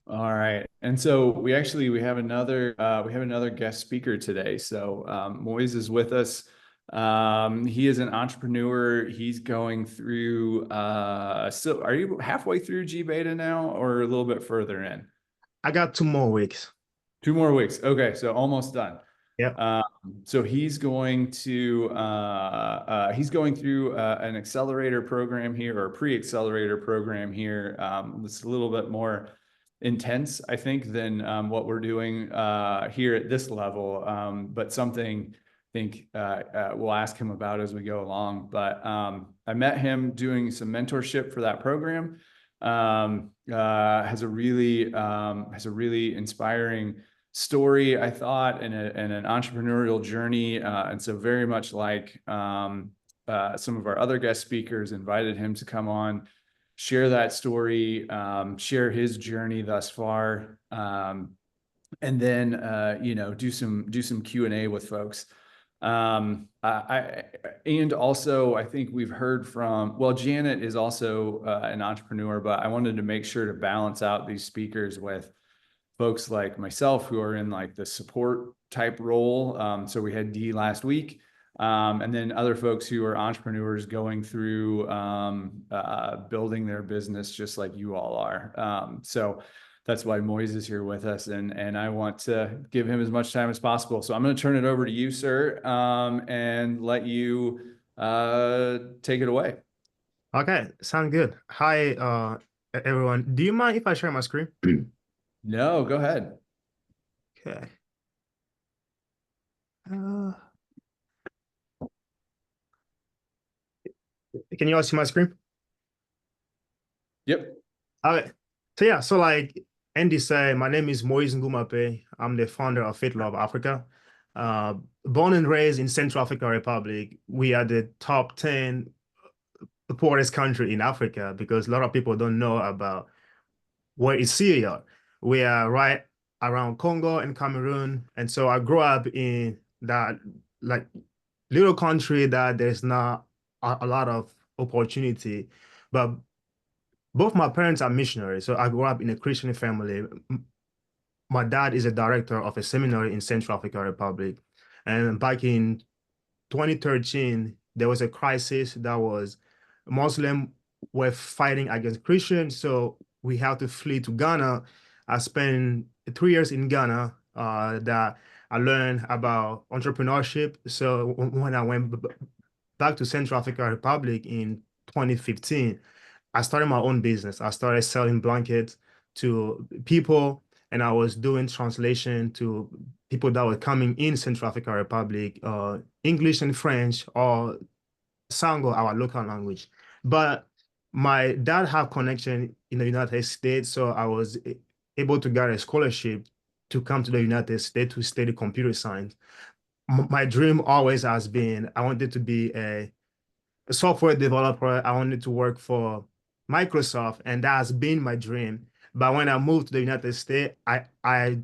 All right. And so we have another guest speaker today. So Moise is with us. He is an entrepreneur. He's going through so are you halfway through G Beta now or a little bit further in? I got 2 more weeks. 2 more weeks. Okay, so almost done. Yep. Um, so he's going through an accelerator program here or a pre-accelerator program here. It's a little bit more intense, I think, than what we're doing here at this level. But something I think we'll ask him about as we go along. But I met him doing some mentorship for that program. Has a really inspiring story, I thought, and an entrepreneurial journey. And so very much like some of our other guest speakers invited him to come on, share that story, share his journey thus far, and then do some Q&A with folks. And also I think we've heard from, well, Janet is also an entrepreneur, but I wanted to make sure to balance out these speakers with folks like myself who are in like the support type role. So we had D last week. And then other folks who are entrepreneurs going through building their business just like you all are. So that's why Moise is here with us, and I want to give him as much time as possible. So I'm going to turn it over to you, sir, and let you take it away. Okay, sound good. Hi, everyone. Do you mind if I share my screen? No, go ahead. Okay. Uh, can you all see my screen? Yep. Okay. So yeah, so like Andy said, my name is Moise Ngumape. I'm the founder of Faith Love Africa. Uh, Born and raised in Central African Republic, we are the top 10 poorest country in Africa because a lot of people don't know about where is Syria. We are right around Congo and Cameroon. And so I grew up in that like little country that there's not a lot of opportunity. But both my parents are missionaries. So I grew up in a Christian family. My dad is a director of a seminary in Central African Republic. And back in 2013, there was a crisis that was Muslim were fighting against Christians, so we had to flee to Ghana. I spent 3 years in Ghana that I learned about entrepreneurship. So when I went back to Central African Republic in 2015, I started my own business. I started selling blankets to people, and I was doing translation to people that were coming in Central African Republic, English and French, or Sango, our local language. But my dad had connection in the United States, so I was able to get a scholarship to come to the United States to study computer science. My dream always has been I wanted to be a software developer. I wanted to work for Microsoft, and that has been my dream. But when I moved to the United States, I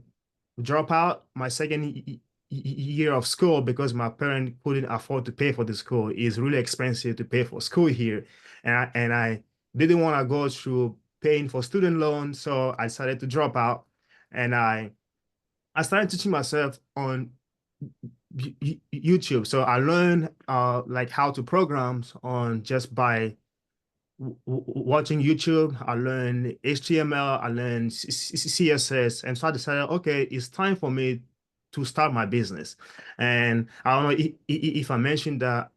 drop out my second year of school because my parents couldn't afford to pay for the school. It's really expensive to pay for school here, and I didn't want to go through paying for student loans, so I decided to drop out, and I started teaching myself on YouTube. So I learned like how to program on just by watching YouTube. I learned HTML, I learned CSS, and so I decided, okay, it's time for me to start my business. And I don't know if I mentioned that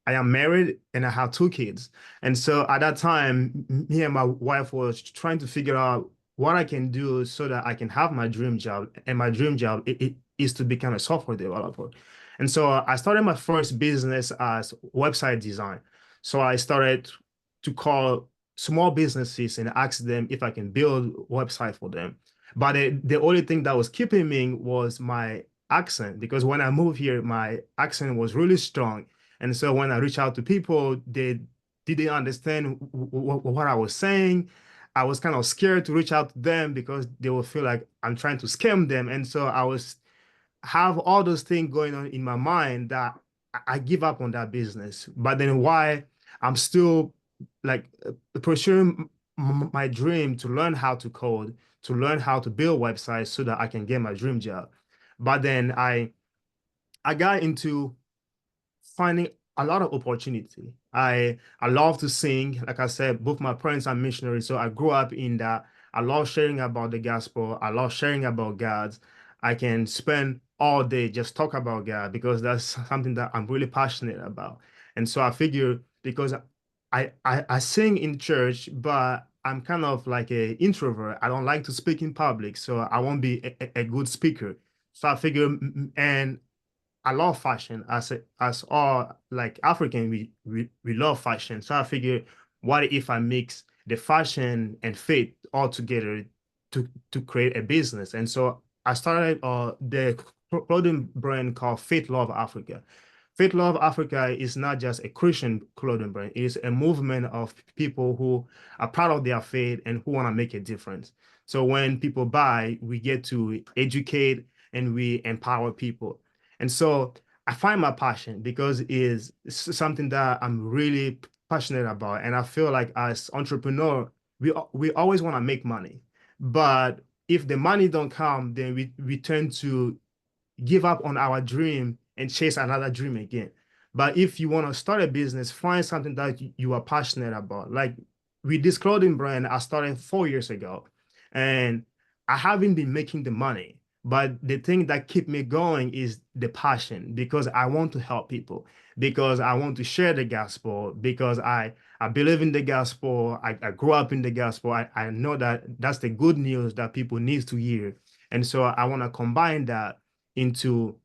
I am married and I have 2 kids. And so at that time, me and my wife was trying to figure out what I can do so that I can have my dream job. And my dream job is to become a software developer. And so I started my first business as website design. So I started to call small businesses and ask them if I can build a website for them. But the only thing that was keeping me was my accent, because when I moved here, my accent was really strong. And so when I reach out to people, they didn't understand what I was saying. I was kind of scared to reach out to them because they will feel like I'm trying to scam them. And so I was have all those things going on in my mind that I give up on that business. But then why I'm still like pursuing my dream to learn how to code, to learn how to build websites so that I can get my dream job. But then I got into finding a lot of opportunity. I love to sing. Like I said, both my parents are missionaries, so I grew up in that. I love sharing about the gospel. I love sharing about God. I can spend all day just talk about God because that's something that I'm really passionate about. And so I figure because I sing in church, but I'm kind of like a introvert. I don't like to speak in public, so I won't be a good speaker. So I figure, and I love fashion as all like African we love fashion. So I figured, what if I mix the fashion and faith all together to create a business? And so I started the clothing brand called Faith Love Africa. Faith Love Africa is not just a Christian clothing brand, it is a movement of people who are proud of their faith and who want to make a difference. So when people buy, we get to educate and we empower people. And so I find my passion because it is something that I'm really passionate about. And I feel like as entrepreneur, we always want to make money. But if the money don't come, then we tend to give up on our dream and chase another dream again. But if you want to start a business, find something that you are passionate about. Like with this clothing brand, I started 4 years ago, and I haven't been making the money. But the thing that keep me going is the passion because I want to help people, because I want to share the gospel, because I believe in the gospel. I grew up in the gospel. I know that that's the good news that people need to hear. And so I want to combine that into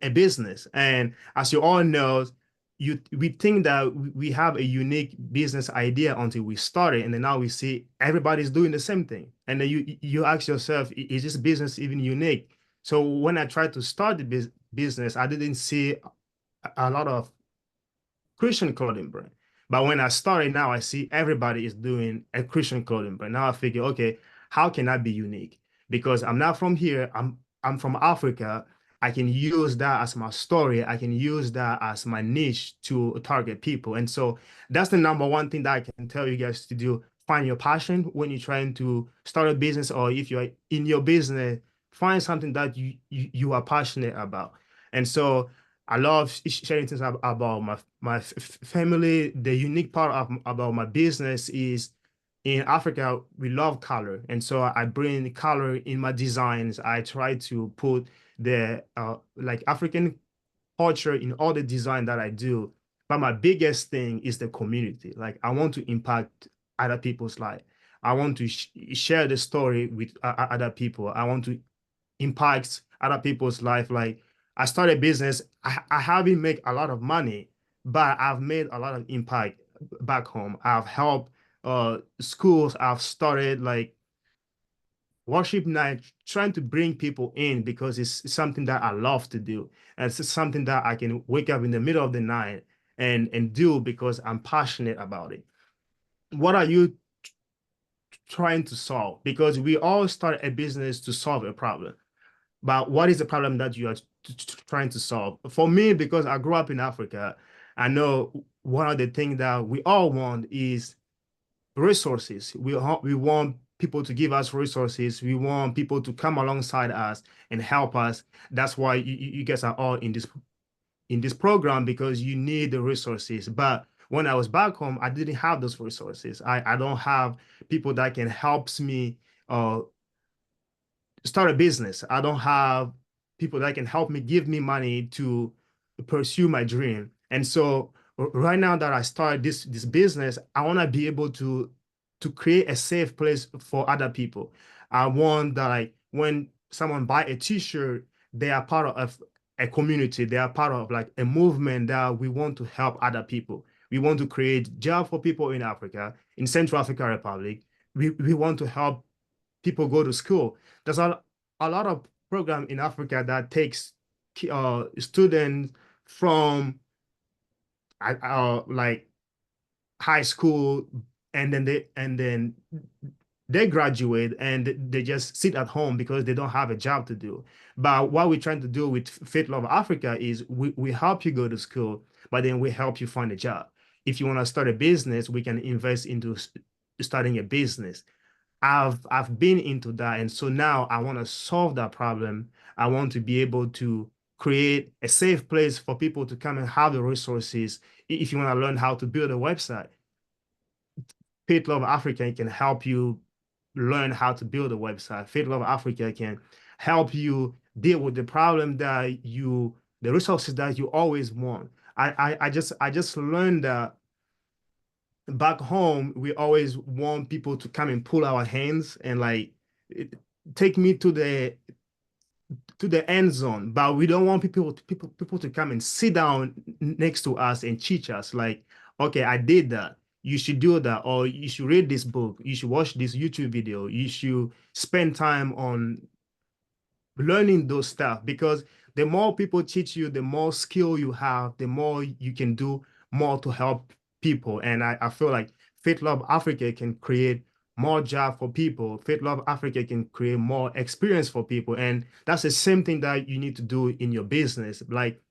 a business. And as you all know, we think that we have a unique business idea until we start it, and then now we see everybody's doing the same thing. And then you ask yourself, is this business even unique? So when I tried to start the business, I didn't see a lot of Christian clothing brand. But when I started now, I see everybody is doing a Christian clothing brand. Now I figure, okay, how can I be unique? Because I'm not from here. I'm from Africa. I can use that as my story. I can use that as my niche to target people. And so that's the number one thing that I can tell you guys to do. Find your passion when you're trying to start a business, or if you're in your business, find something that you are passionate about. And so I love sharing things about my family. The unique part about my business is in Africa, we love color. And so I bring color in my designs. I try to put the like African culture in all the design that I do. But my biggest thing is the community. Like I want to impact other people's life. I want to share the story with other people. I want to impact other people's life. Like I started business, I haven't made a lot of money, but I've made a lot of impact back home. I've helped schools. I've started like worship night, trying to bring people in because it's something that I love to do. And it's something that I can wake up in the middle of the night and do because I'm passionate about it. What are you trying to solve? Because we all start a business to solve a problem. But what is the problem that you are trying to solve? For me, because I grew up in Africa, I know one of the things that we all want is resources. We want people to give us resources. We want people to come alongside us and help us. That's why you guys are all in this program because you need the resources. But when I was back home, I didn't have those resources. I don't have people that can help me uh, start a business. I don't have people that can help me, give me money to pursue my dream. And so right now that I started this business, I want to be able to create a safe place for other people. I want that like when someone buy a t-shirt, they are part of a community. They are part of like a movement that we want to help other people. We want to create job for people in Africa, in Central African Republic. We want to help people go to school. There's a lot of program in Africa that takes students from like high school, and then they graduate and they just sit at home because they don't have a job to do. But what we're trying to do with Faith Love Africa is we help you go to school, but then we help you find a job. If you want to start a business, we can invest into starting a business. I've been into that, and so now I want to solve that problem. I want to be able to create a safe place for people to come and have the resources. If you want to learn how to build a website, Faith Love Africa can help you learn how to build a website. Faith Love Africa can help you deal with the problem that the resources that you always want. I just learned that back home, we always want people to come and pull our hands and like it- take me to the end zone, but we don't want people to come and sit down next to us and teach us like, okay, I did that. You should do that, or you should read this book. You should watch this YouTube video. You should spend time on learning those stuff, because the more people teach you, the more skill you have, the more you can do more to help people. And I feel like Faith Love Africa can create more job for people. Faith Love Africa can create more experience for people. And that's the same thing that you need to do in your business. Like,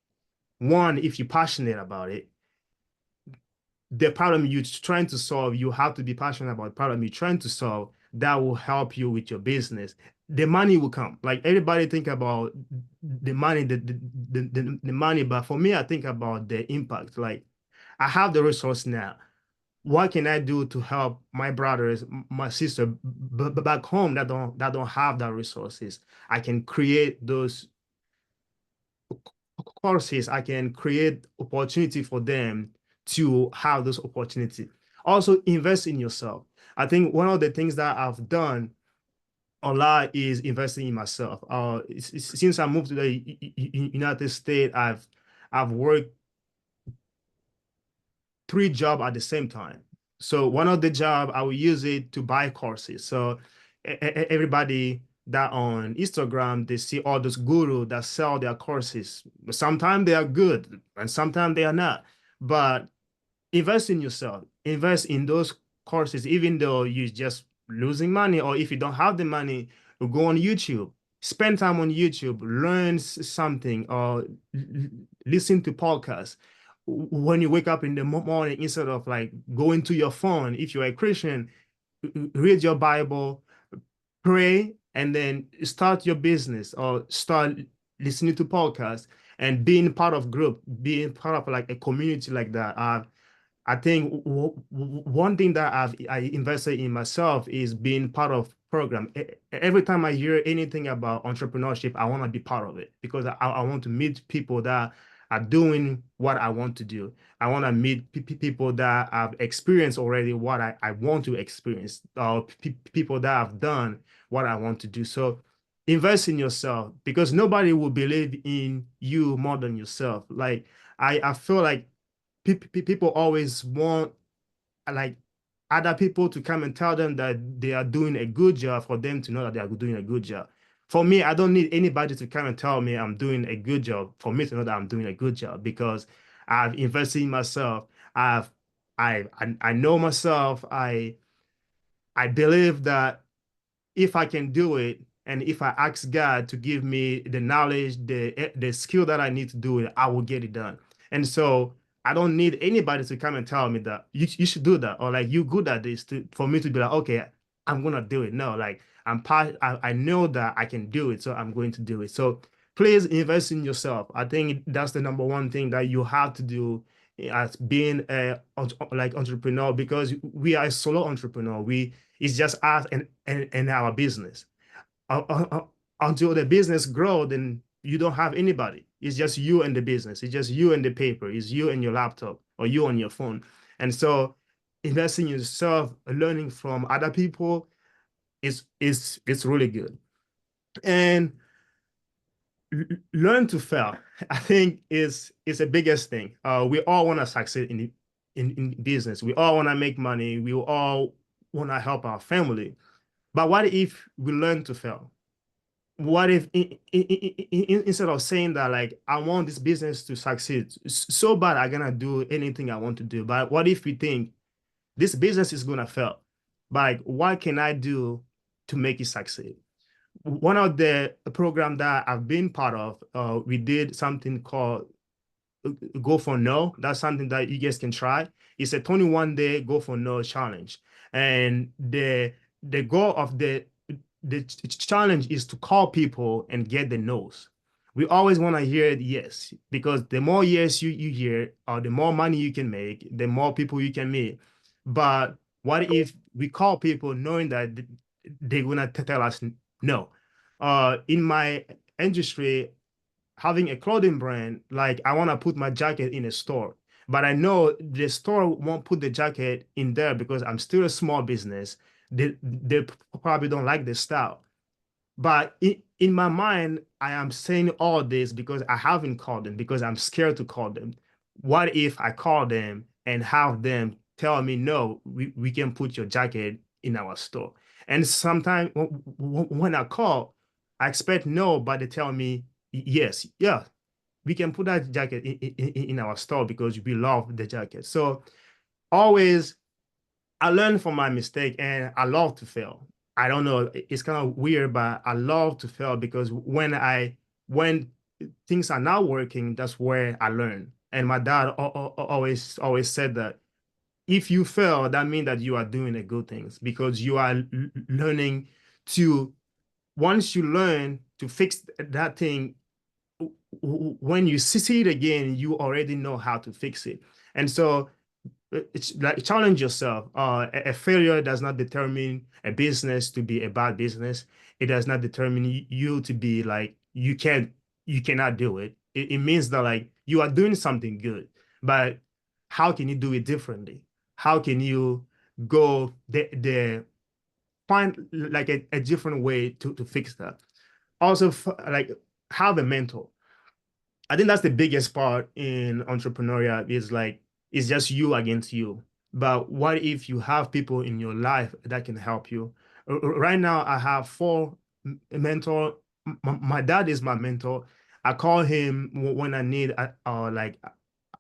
one, if you're passionate about it, the problem you're trying to solve, you have to be passionate about the problem you're trying to solve. That will help you with your business. The money will come. Like, everybody think about the money, the money, but for me, I think about the impact. Like, I have the resource now. What can I do to help my brothers, my sister back home that don't have that resources? I can create those courses. I can create opportunity for them to have those opportunity. Also, invest in yourself. I think one of the things that I've done a lot is investing in myself. Since I moved to the United States, I've worked 3 jobs at the same time. So one of the job I will use it to buy courses. So everybody that on Instagram, they see all those guru that sell their courses. Sometimes they are good and sometimes they are not. But invest in yourself. Invest in those courses, even though you're just losing money, or if you don't have the money, go on YouTube. Spend time on YouTube, learn something, or listen to podcasts. When you wake up in the morning, instead of like going to your phone, if you're a Christian, read your Bible, pray, and then start your business or start listening to podcasts and being part of group, being part of like a community like that. I think one thing that I invested in myself is being part of program. Every time I hear anything about entrepreneurship, I want to be part of it, because I want to meet people that are doing what I want to do. I want to meet people that have experienced already what I want to experience, or people that have done what I want to do. So invest in yourself, because nobody will believe in you more than yourself. Like, I feel like people always want like other people to come and tell them that they are doing a good job, for them to know that they are doing a good job. For me, I don't need anybody to come and tell me I'm doing a good job for me to know that I'm doing a good job, because I've invested in myself. I know myself. I believe that if I can do it, and if I ask God to give me the knowledge, the skill that I need to do it, I will get it done. And so I don't need anybody to come and tell me that you should do that, or like, you good at this, for me to be like, okay, I'm gonna do it. No, like, I know that I can do it, so I'm going to do it. So please invest in yourself. I think that's the number one thing that you have to do as being a like entrepreneur, because we are a solo entrepreneur. It's just us and our business. Until the business grow, then you don't have anybody. It's just you and the business. It's just you and the paper. It's you and your laptop, or you on your phone. And so investing in yourself, learning from other people is it's really good. And learn to fail. I think is the biggest thing. We all want to succeed in business. We all want to make money. We all want to help our family. But what if we learn to fail? What if instead of saying that, like, I want this business to succeed so bad, I'm gonna do anything I want to do, but what if we think this business is gonna fail, but like, what can I do to make it succeed? One of the program that I've been part of, we did something called Go for No. That's something that you guys can try. It's a 21-day Go for No challenge. And the goal of the challenge is to call people and get the no's. We always want to hear yes, because the more yes you hear, or the more money you can make, the more people you can meet. But what if we call people knowing that they're gonna tell us no? In my industry, having a clothing brand, like I want to put my jacket in a store, but I know the store won't put the jacket in there because I'm still a small business. They probably don't like the style. But in my mind, I am saying all this because I haven't called them, because I'm scared to call them. What if I call them and have them tell me, no, we can put your jacket in our store? And sometimes when I call, I expect no, but they tell me, yes, yeah, we can put that jacket in our store because we love the jacket. So always I learn from my mistake and I love to fail. I don't know, it's kind of weird, but I love to fail because when things are not working, that's where I learn. And my dad always said that if you fail, that means that you are doing a good things because you are learning to once you learn to fix that thing, when you see it again, you already know how to fix it. And so it's like challenge yourself. A failure does not determine a business to be a bad business. It does not determine you to be like you cannot do it. It means that like you are doing something good, but how can you do it differently? How can you go the find like a different way to fix that? Also, like have a mentor. I think that's the biggest part in entrepreneurial is like it's just you against you. But what if you have people in your life that can help you? Right now, I have four mentor. My dad is my mentor. I call him when I need like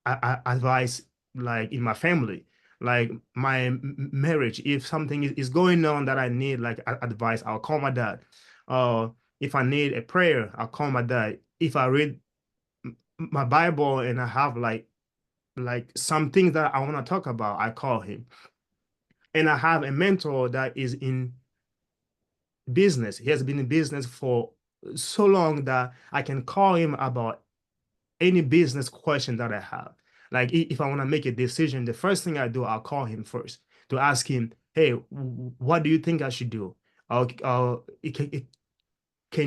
advice, like in my family, like my marriage. If something is going on that I need like advice, I'll call my dad. Uh, if I need a prayer, I'll call my dad. If I read my Bible and I have like some things that I want to talk about, I call him. And I have a mentor that is in business. He has been in business for so long that I can call him about any business question that I have. Like if I want to make a decision, the first thing I do, I'll call him first to ask him, hey, what do you think I should do? Can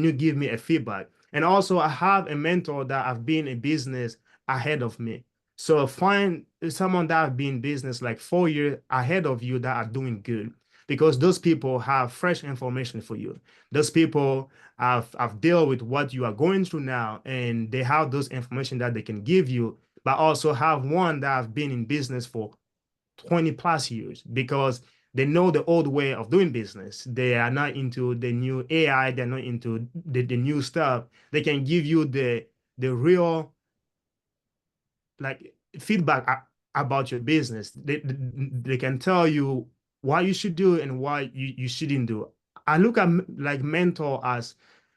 you give me a feedback? And also, I have a mentor that have been in business ahead of me. So find someone that have been in business like 4 years ahead of you that are doing good, because those people have fresh information for you. Those people have dealt with what you are going through now, and they have those information that they can give you, but also have one that have been in business for 20 plus years because they know the old way of doing business. They are not into the new AI, they're not into the new stuff. They can give you the real like feedback about your business. They can tell you what you should do and what you shouldn't do. I look at like mentor as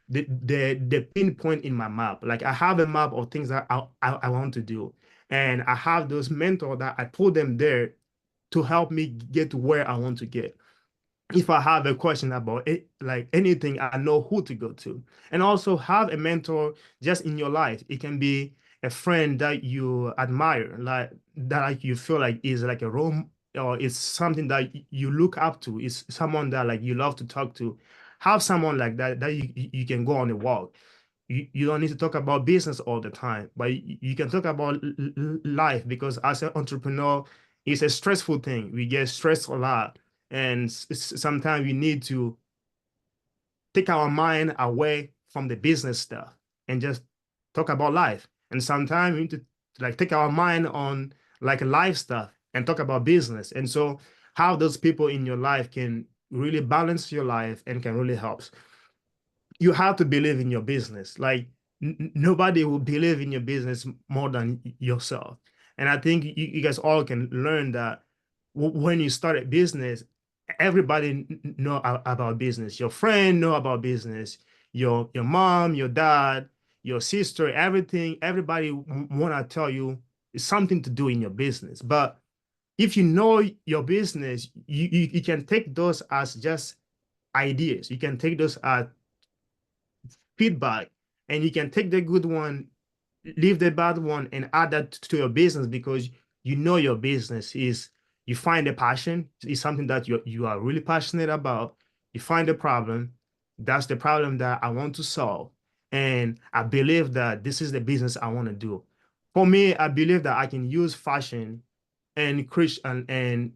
the pinpoint in my map. Like I have a map of things that I want to do. And I have those mentors that I put them there to help me get to where I want to get. If I have a question about it, like anything, I know who to go to. And also have a mentor just in your life. It can be a friend that you admire, like that like you feel like is like a role or it's something that you look up to. It's someone that like you love to talk to. Have someone like that that you can go on a walk. You don't need to talk about business all the time, but you can talk about life because as an entrepreneur, it's a stressful thing. We get stressed a lot, and sometimes we need to take our mind away from the business stuff and just talk about life. And sometimes we need to like take our mind on like life stuff and talk about business. And so how those people in your life can really balance your life and can really help. You have to believe in your business. Like nobody will believe in your business more than yourself. And I think you guys all can learn that when you start a business, everybody know about business. Your friend know about business. Your mom, your dad, your sister, everything. Everybody want to tell you something to do in your business. But if you know your business, you can take those as just ideas. You can take those as feedback, and you can take the good one, leave the bad one, and add that to your business because you know your business is, you find a passion is something that you are really passionate about. You find a problem, that's the problem that I want to solve, and I believe that this is the business I want to do. For me, I believe that I can use fashion and Christian and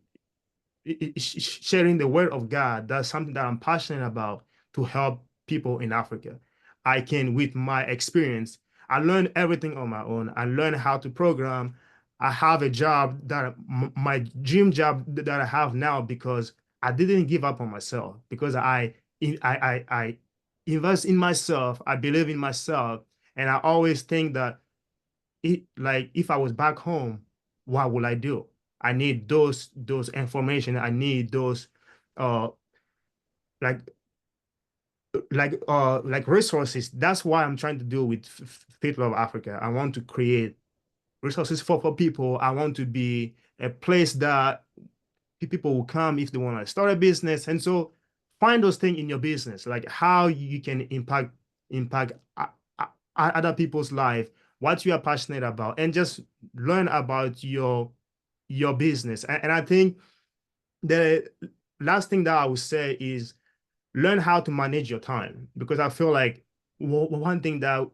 sharing the word of God. That's something that I'm passionate about to help people in Africa. I can, with my experience, I learned everything on my own. I learned how to program. I have a job that my dream job that I have now because I didn't give up on myself because I invest in myself. I believe in myself, and I always think that like if I was back home, what would I do? I need those information. I need those uh like like resources. That's why I'm trying to do with Faith Love Africa. I want to create resources for people. I want to be a place that people will come if they want to start a business. And so find those things in your business, like how you can impact other people's life, what you are passionate about, and just learn about your business. And I think the last thing that I would say is learn how to manage your time, because I feel like one thing that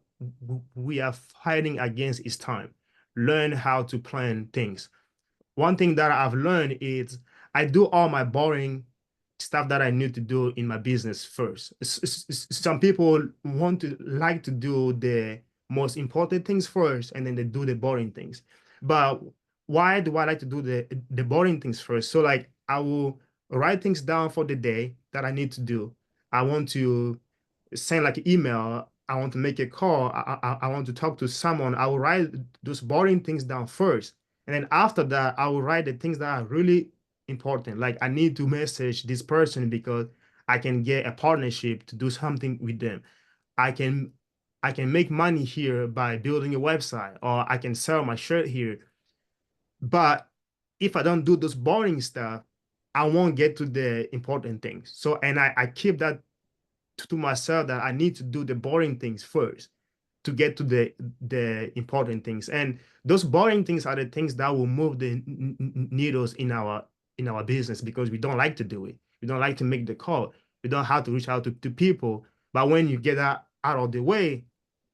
we are fighting against is time. Learn how to plan things. One thing that I've learned is I do all my boring stuff that I need to do in my business first. Some people want to like to do the most important things first, and then they do the boring things. But why do I like to do the boring things first? So like I will write things down for the day that I need to do. I want to send like an email. I want to make a call. I want to talk to someone. I will write those boring things down first. And then after that, I will write the things that are really important. Like I need to message this person because I can get a partnership to do something with them. I can I can make money here by building a website, or I can sell my shirt here. But if I don't do those boring stuff, I won't get to the important things. So, and I keep that to myself that I need to do the boring things first to get to the important things. And those boring things are the things that will move the needles in our business because we don't like to do it. We don't like to make the call. We don't have to reach out to people. But when you get that out of the way,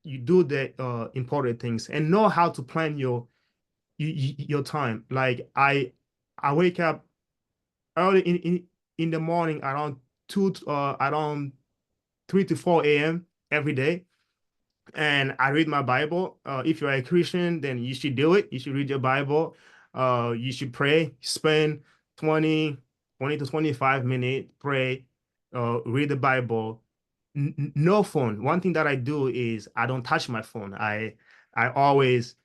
you do the important things and know how to plan your time. Like I wake up early in the morning around around 3 to 4 a.m. every day, and I read my Bible. If you're a Christian, then you should do it. You should read your Bible. You should pray. Spend 20 to 25 minutes, pray, read the Bible. No phone. One thing that I do is I don't touch my phone. I always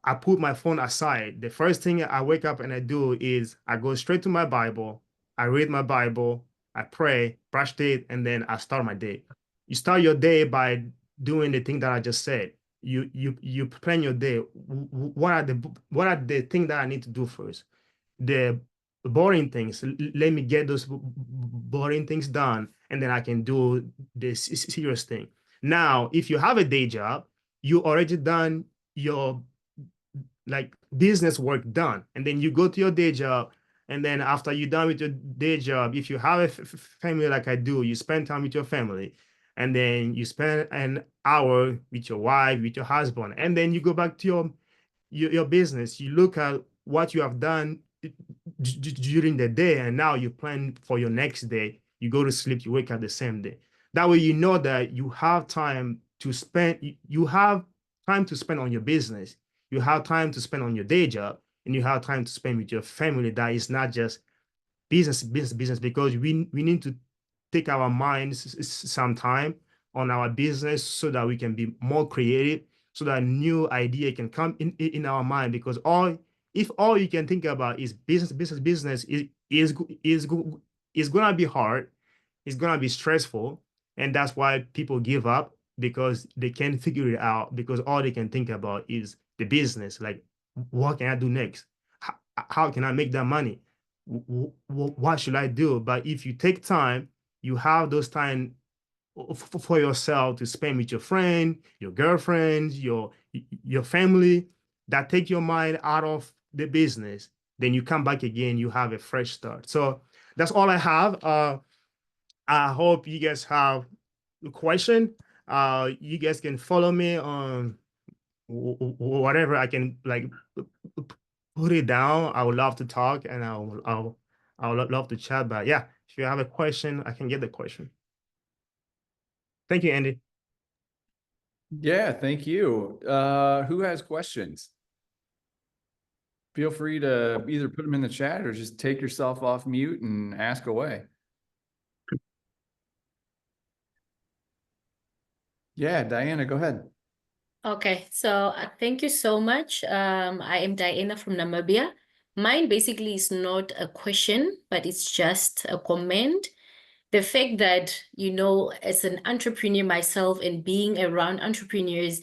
I put my phone aside. The first thing I wake up and I do is I go straight to my Bible. I read my Bible. I pray, brush teeth, and then I start my day. You start your day by doing the thing that I just said. You plan your day. What are the things that I need to do first? The boring things. Let me get those boring things done, and then I can do the serious thing. Now, if you have a day job, you already done your like business work done, and then you go to your day job, and then after you're done with your day job, if you have a family like I do, you spend time with your family, and then you spend an hour with your wife, with your husband, and then you go back to your business. You look at what you have done during the day, and now you plan for your next day. You go to sleep, you wake up the same day. That way you know that you have time to spend, you have time to spend on your business, you have time to spend on your day job, and you have time to spend with your family. That is not just business, because we need to take our minds some time on our business so that we can be more creative, so that new idea can come in our mind. Because all if all you can think about is business is gonna be hard, it's gonna be stressful, and that's why people give up, because they can't figure it out, because all they can think about is the business. Like, what can I do next? how can I make that money? What should I do? But if you take time, you have those time for yourself to spend with your friend, your girlfriend, your family, that take your mind out of the business. Then you come back again, you have a fresh start. So that's all I have. I hope you guys have a question. You guys can follow me on whatever I can like put it down. I would love to talk and I would love to chat. But yeah, if you have a question, I can get the question. Thank you, Andy. Yeah, thank you. Who has questions? Feel free to either put them in the chat or just take yourself off mute and ask away. Yeah, Diana, go ahead. Okay, so thank you so much. I am Diana from Namibia. Mine basically is not a question, but it's just a comment. The fact that, as an entrepreneur myself and being around entrepreneurs,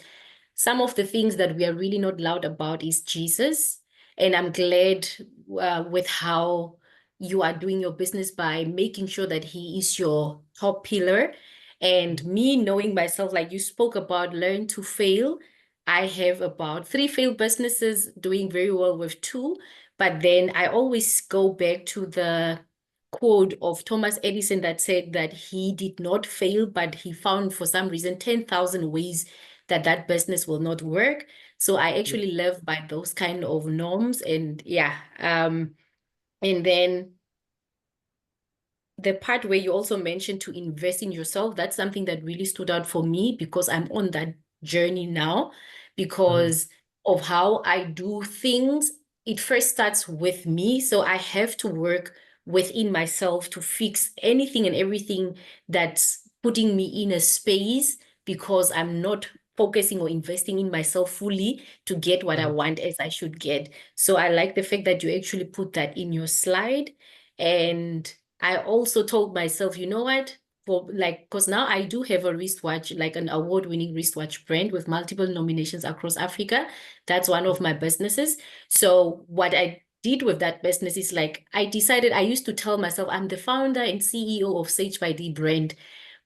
some of the things that we are really not loud about is Jesus. And I'm glad with how you are doing your business by making sure that he is your top pillar. And me knowing myself, like you spoke about learn to fail. I have about 3 failed businesses, doing very well with 2. But then I always go back to the quote of Thomas Edison that said that he did not fail, but he found for some reason 10,000 ways that business will not work. So I actually live by those kind of norms. And yeah, and then the part where you also mentioned to invest in yourself, that's something that really stood out for me because I'm on that journey now because of how I do things. It first starts with me. So I have to work within myself to fix anything and everything that's putting me in a space because I'm not focusing or investing in myself fully to get what I want as I should get. So I like the fact that you actually put that in your slide. And I also told myself, you know what? Because now I do have a wristwatch, like an award-winning wristwatch brand with multiple nominations across Africa. That's one of my businesses. So what I did with that business is like, I decided I used to tell myself I'm the founder and CEO of Sage by D brand.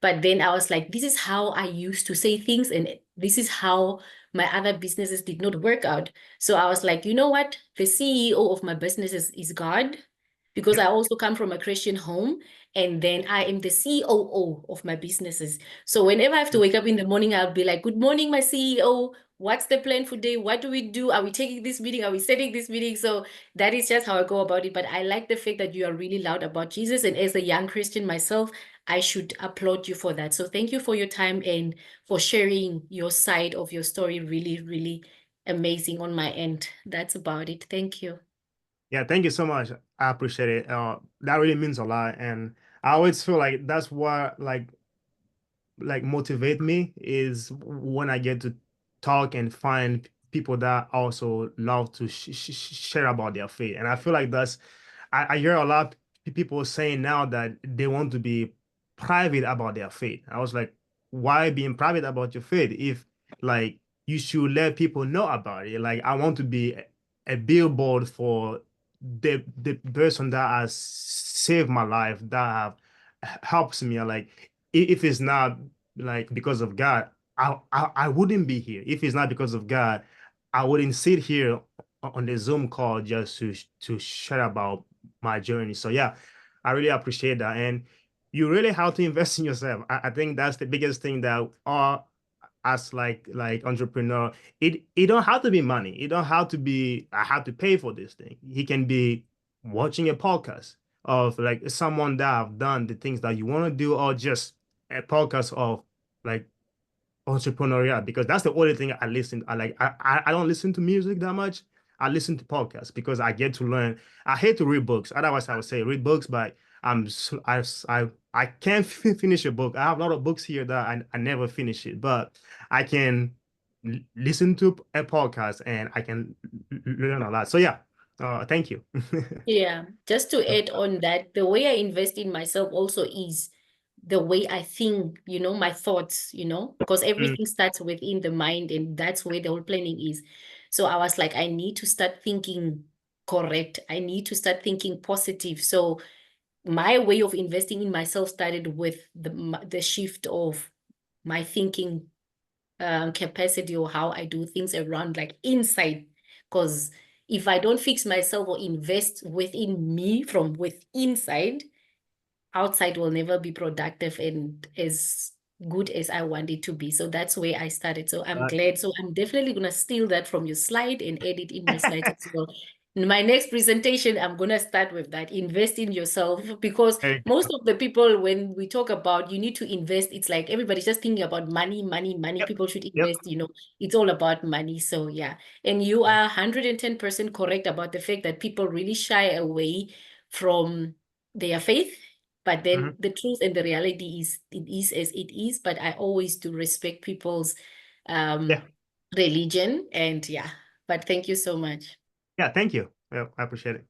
But then I was like, this is how I used to say things, and this is how my other businesses did not work out. So I was like, you know what? The CEO of my businesses is God, because I also come from a Christian home, and then I am the COO of my businesses. So whenever I have to wake up in the morning, I'll be like, good morning, my CEO. What's the plan for today? What do we do? Are we taking this meeting? Are we setting this meeting? So that is just how I go about it. But I like the fact that you are really loud about Jesus. And as a young Christian myself, I should applaud you for that. So thank you for your time and for sharing your side of your story. Really, really amazing on my end. That's about it. Thank you. Yeah, thank you so much. I appreciate it. That really means a lot, and I always feel like that's what like motivate me is when I get to talk and find people that also love to share about their faith. And I feel like I hear a lot of people saying now that they want to be private about their faith. I was like, why being private about your faith if like you should let people know about it? Like I want to be a billboard for the person that has saved my life, that have helps me. Like if it's not like because of God, I wouldn't be here. If it's not because of God, I wouldn't sit here on the Zoom call just to share about my journey. So yeah, I really appreciate that. And you really have to invest in yourself. I think that's the biggest thing that all as like entrepreneur, it don't have to be money. It don't have to be I have to pay for this thing. He can be watching a podcast of like someone that have done the things that you want to do, or just a podcast of like entrepreneurial, because that's the only thing I listen. I don't listen to music that much. I listen to podcasts because I get to learn. I hate to read books. Otherwise, I would say read books, but I can't finish a book. I have a lot of books here that I never finish it, but I can listen to a podcast and I can learn a lot. So yeah, thank you. Yeah, just to add on that, the way I invest in myself also is the way I think, my thoughts, because Mm, everything starts within the mind, and that's where the whole planning is. So I was like, I need to start thinking correct. I need to start thinking positive. So my way of investing in myself started with the shift of my thinking capacity, or how I do things around like inside. Because if I don't fix myself or invest within me from within inside, outside will never be productive and as good as I want it to be. So that's where I started. So I'm glad. So I'm definitely going to steal that from your slide and add it in my slides as well. In my next presentation, I'm going to start with that. Invest in yourself, because Hey, most of the people, when we talk about you need to invest, it's like everybody's just thinking about money, money, money. yep, People should yep. invest, it's all about money. So yeah. And you are 110% correct about the fact that people really shy away from their faith. But then the truth and the reality is it is as it is. But I always do respect people's Yeah, religion. And yeah, but thank you so much. yeah. Thank you. Yeah, I appreciate it.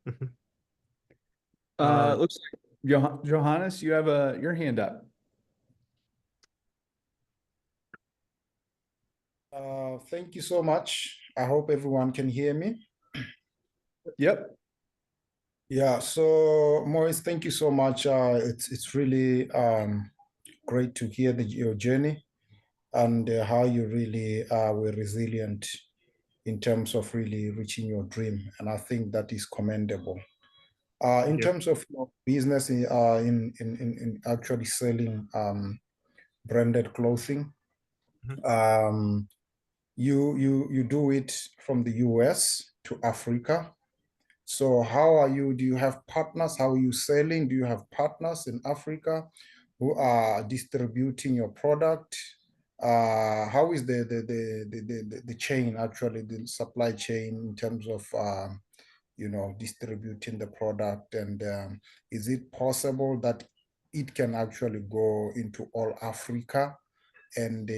Uh, Looks like Johannes, you have your hand up. Thank you so much. I hope everyone can hear me. Yep. Yeah, so Moise, thank you so much. It's really great to hear your journey and how you really were resilient in terms of really reaching your dream. And I think that is commendable. thank In you. terms of your business in actually selling branded clothing, Mhm. you do it from the US to Africa. So how are you? Do you have partners? How are you selling? Do you have partners in Africa who are distributing your product? How is the chain, actually, the supply chain in terms of distributing the product? And is it possible that it can actually go into all Africa? And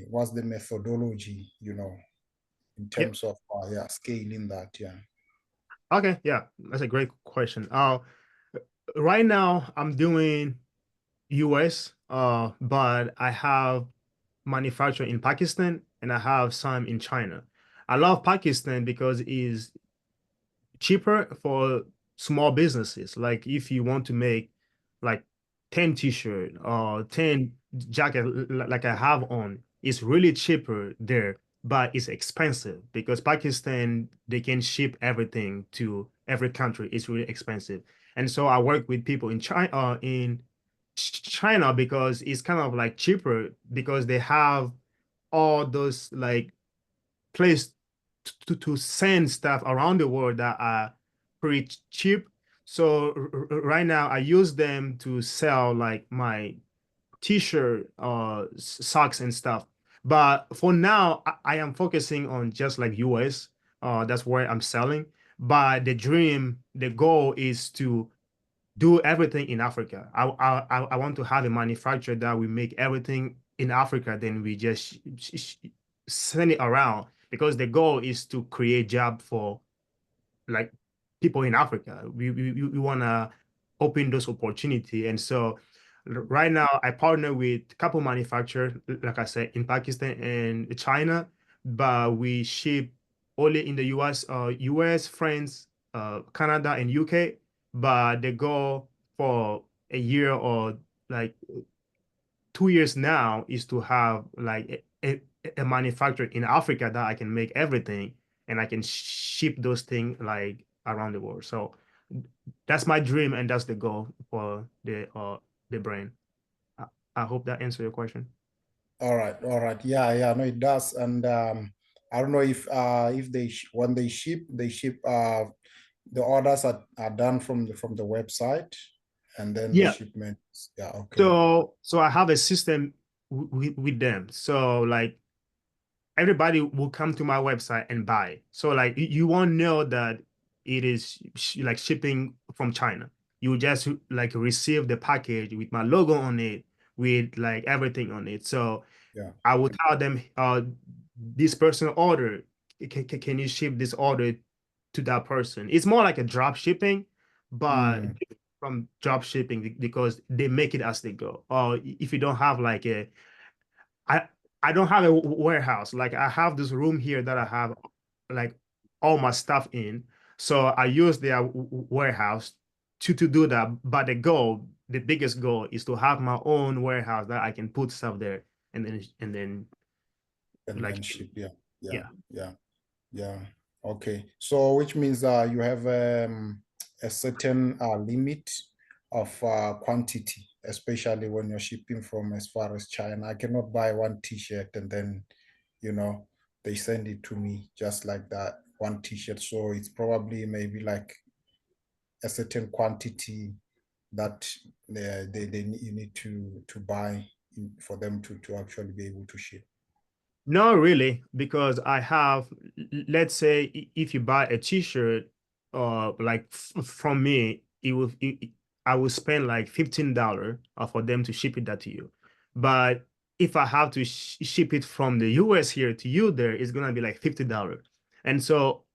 what's the methodology, in Yep. terms of scaling that? Yeah. Okay. Yeah, that's a great question. Right now I'm doing US, but I have manufacturing in Pakistan and I have some in China. I love Pakistan because it's cheaper for small businesses. Like if you want to make like 10 t-shirt or 10 jacket like I have on, it's really cheaper there, but it's expensive because Pakistan, they can ship everything to every country. It's really expensive. And so I work with people in China because it's kind of like cheaper because they have all those like place to send stuff around the world that are pretty cheap. So right now I use them to sell like my t-shirt, socks and stuff. But for now, I am focusing on just like US. That's where I'm selling. But the dream, the goal is to do everything in Africa. I want to have a manufacturer that will make everything in Africa. Then we just send it around because the goal is to create job for like people in Africa. We want to open those opportunity. And so right now I partner with a couple manufacturers, like I said, in Pakistan and China, but we ship only in the US, France, Canada, and UK. But the goal for a year or like 2 years now is to have like a manufacturer in Africa that I can make everything and I can ship those things like around the world. So that's my dream and that's the goal for the brand. I, I hope that answered your question. All right, all right. Yeah, yeah, no, it does. And I don't know if when they ship the orders are done from the website and then the Yeah. shipments. Yeah, okay. So I have a system with them. So like everybody will come to my website and buy. So like you won't know that it is like shipping from China. You just like receive the package with my logo on it, with like everything on it. So Yeah. I would tell them, this person order, can you ship this order to that person? It's more like a drop shipping, but Mm, from drop shipping because they make it as they go. Or if you don't have like I I don't have a warehouse. Like I have this room here that I have like all my stuff in. So I use their warehouse to do that. But the biggest goal is to have my own warehouse that I can put stuff there and then And like then ship, yeah, yeah. yeah. Okay, so which means you have a certain limit of quantity, especially when you're shipping from as far as China. I cannot buy one t-shirt and then, you know, they send it to me just like that, one t-shirt. So it's probably maybe like a certain quantity that you need to buy for them to actually be able to ship. No, really, because I have, let's say, if you buy a t-shirt, like from me, I will spend like $15 for them to ship it that to you. But if I have to ship it from the US here to you there, it's gonna be like $50. And so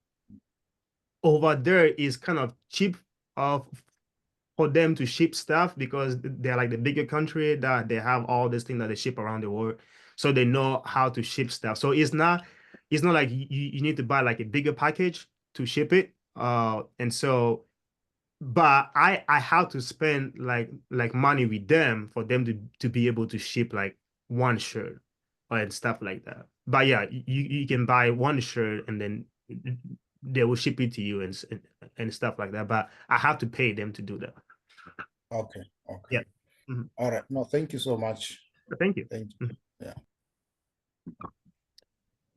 over there is kind of cheap for them to ship stuff because they're like the bigger country that they have all this thing that they ship around the world. So they know how to ship stuff. So it's not like you need to buy like a bigger package to ship it. And so but I have to spend like money with them for them to be able to ship like one shirt and stuff like that. But yeah, you can buy one shirt and then they will ship it to you and stuff like that. But I have to pay them to do that. Okay, okay. Yeah. Mhm. All right. No, thank you so much. Thank you. Thank you. Yeah.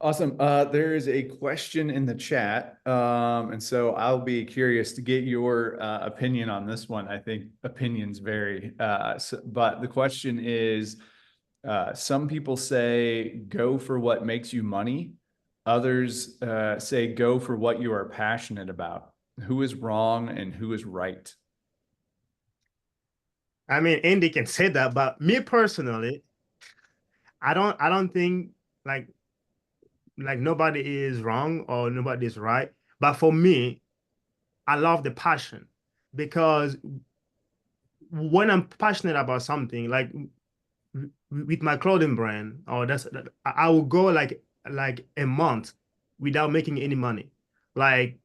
Awesome. There is a question in the chat. And so I'll be curious to get your opinion on this one. I think opinions vary. But the question is, some people say go for what makes you money. Others say go for what you are passionate about. Who is wrong and who is right? I mean, Andy can say that, but me personally, I don't think like nobody is wrong or nobody is right. But for me, I love the passion because when I'm passionate about something, like with my clothing brand, or I will go like a month without making any money. Like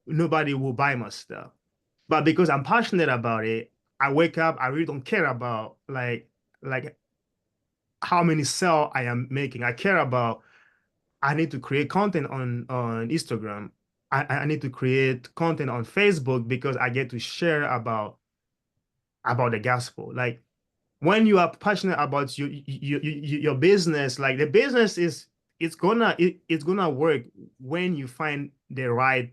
nobody will buy my stuff. But because I'm passionate about it, I wake up, I really don't care about like how many sales I am making. I care about I need to create content on Instagram. I need to create content on Facebook because I get to share about the gospel. Like when you are passionate about your business, like the business is it's gonna work when you find the right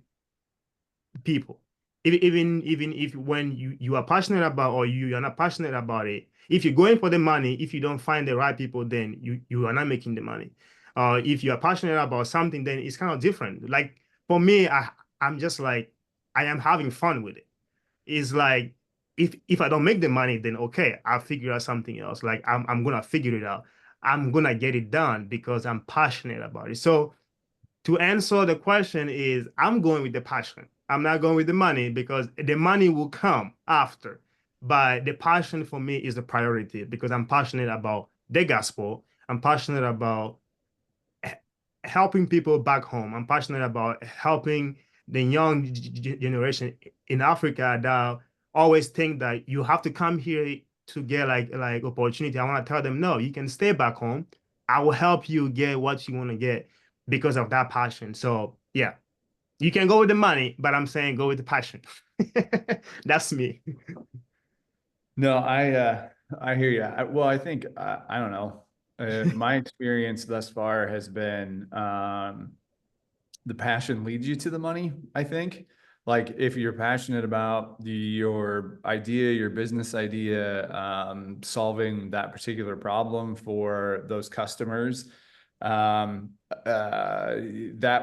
people. Even if when you are passionate about or you are not passionate about it, if you're going for the money, if you don't find the right people, then you are not making the money. If you are passionate about something, then it's kind of different. Like for me, I'm just like I am having fun with it. It's like if I don't make the money, then okay, I'll figure out something else. Like I'm gonna figure it out. I'm gonna get it done because I'm passionate about it. So to answer the question is I'm going with the passion. I'm not going with the money because the money will come after. But the passion for me is the priority because I'm passionate about the gospel. I'm passionate about helping people back home. I'm passionate about helping the young generation in Africa that always think that you have to come here to get like opportunity. I want to tell them, no, you can stay back home. I will help you get what you want to get because of that passion. So yeah, you can go with the money, but I'm saying go with the passion. That's me. No, I hear you. Well, I think I don't know. My experience thus far has been the passion leads you to the money, I think. Like if you're passionate about your idea, your business idea, solving that particular problem for those customers, that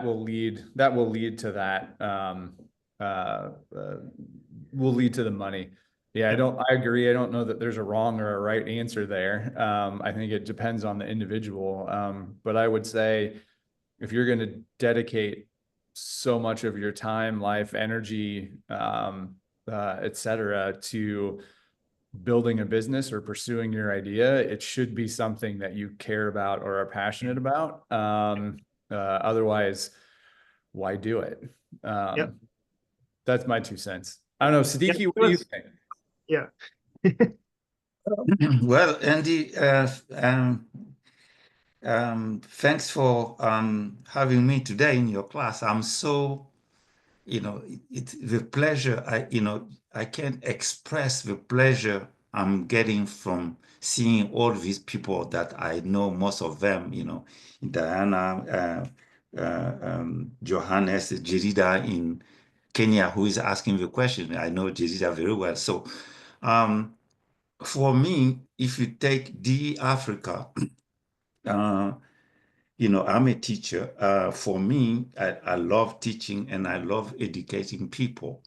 will lead to that, will lead to the money. Yeah, I agree. I don't know that there's a wrong or a right answer there. I think it depends on the individual. But I would say if you're going to dedicate so much of your time, life, energy, et cetera, to building a business or pursuing your idea, it should be something that you care about or are passionate about. Otherwise, why do it? Yep. That's my 2 cents. I don't know, Siddiqui, what do you think? Yeah. Well, Andy, thanks for having me today in your class. I'm so, it's the pleasure. I can't express the pleasure I'm getting from seeing all these people that I know, most of them, Diana, Johannes, Jerida in Kenya, who is asking the question. I know Jerida very well. So, for me, if you take the Africa, I'm a teacher. For me, I love teaching and I love educating people.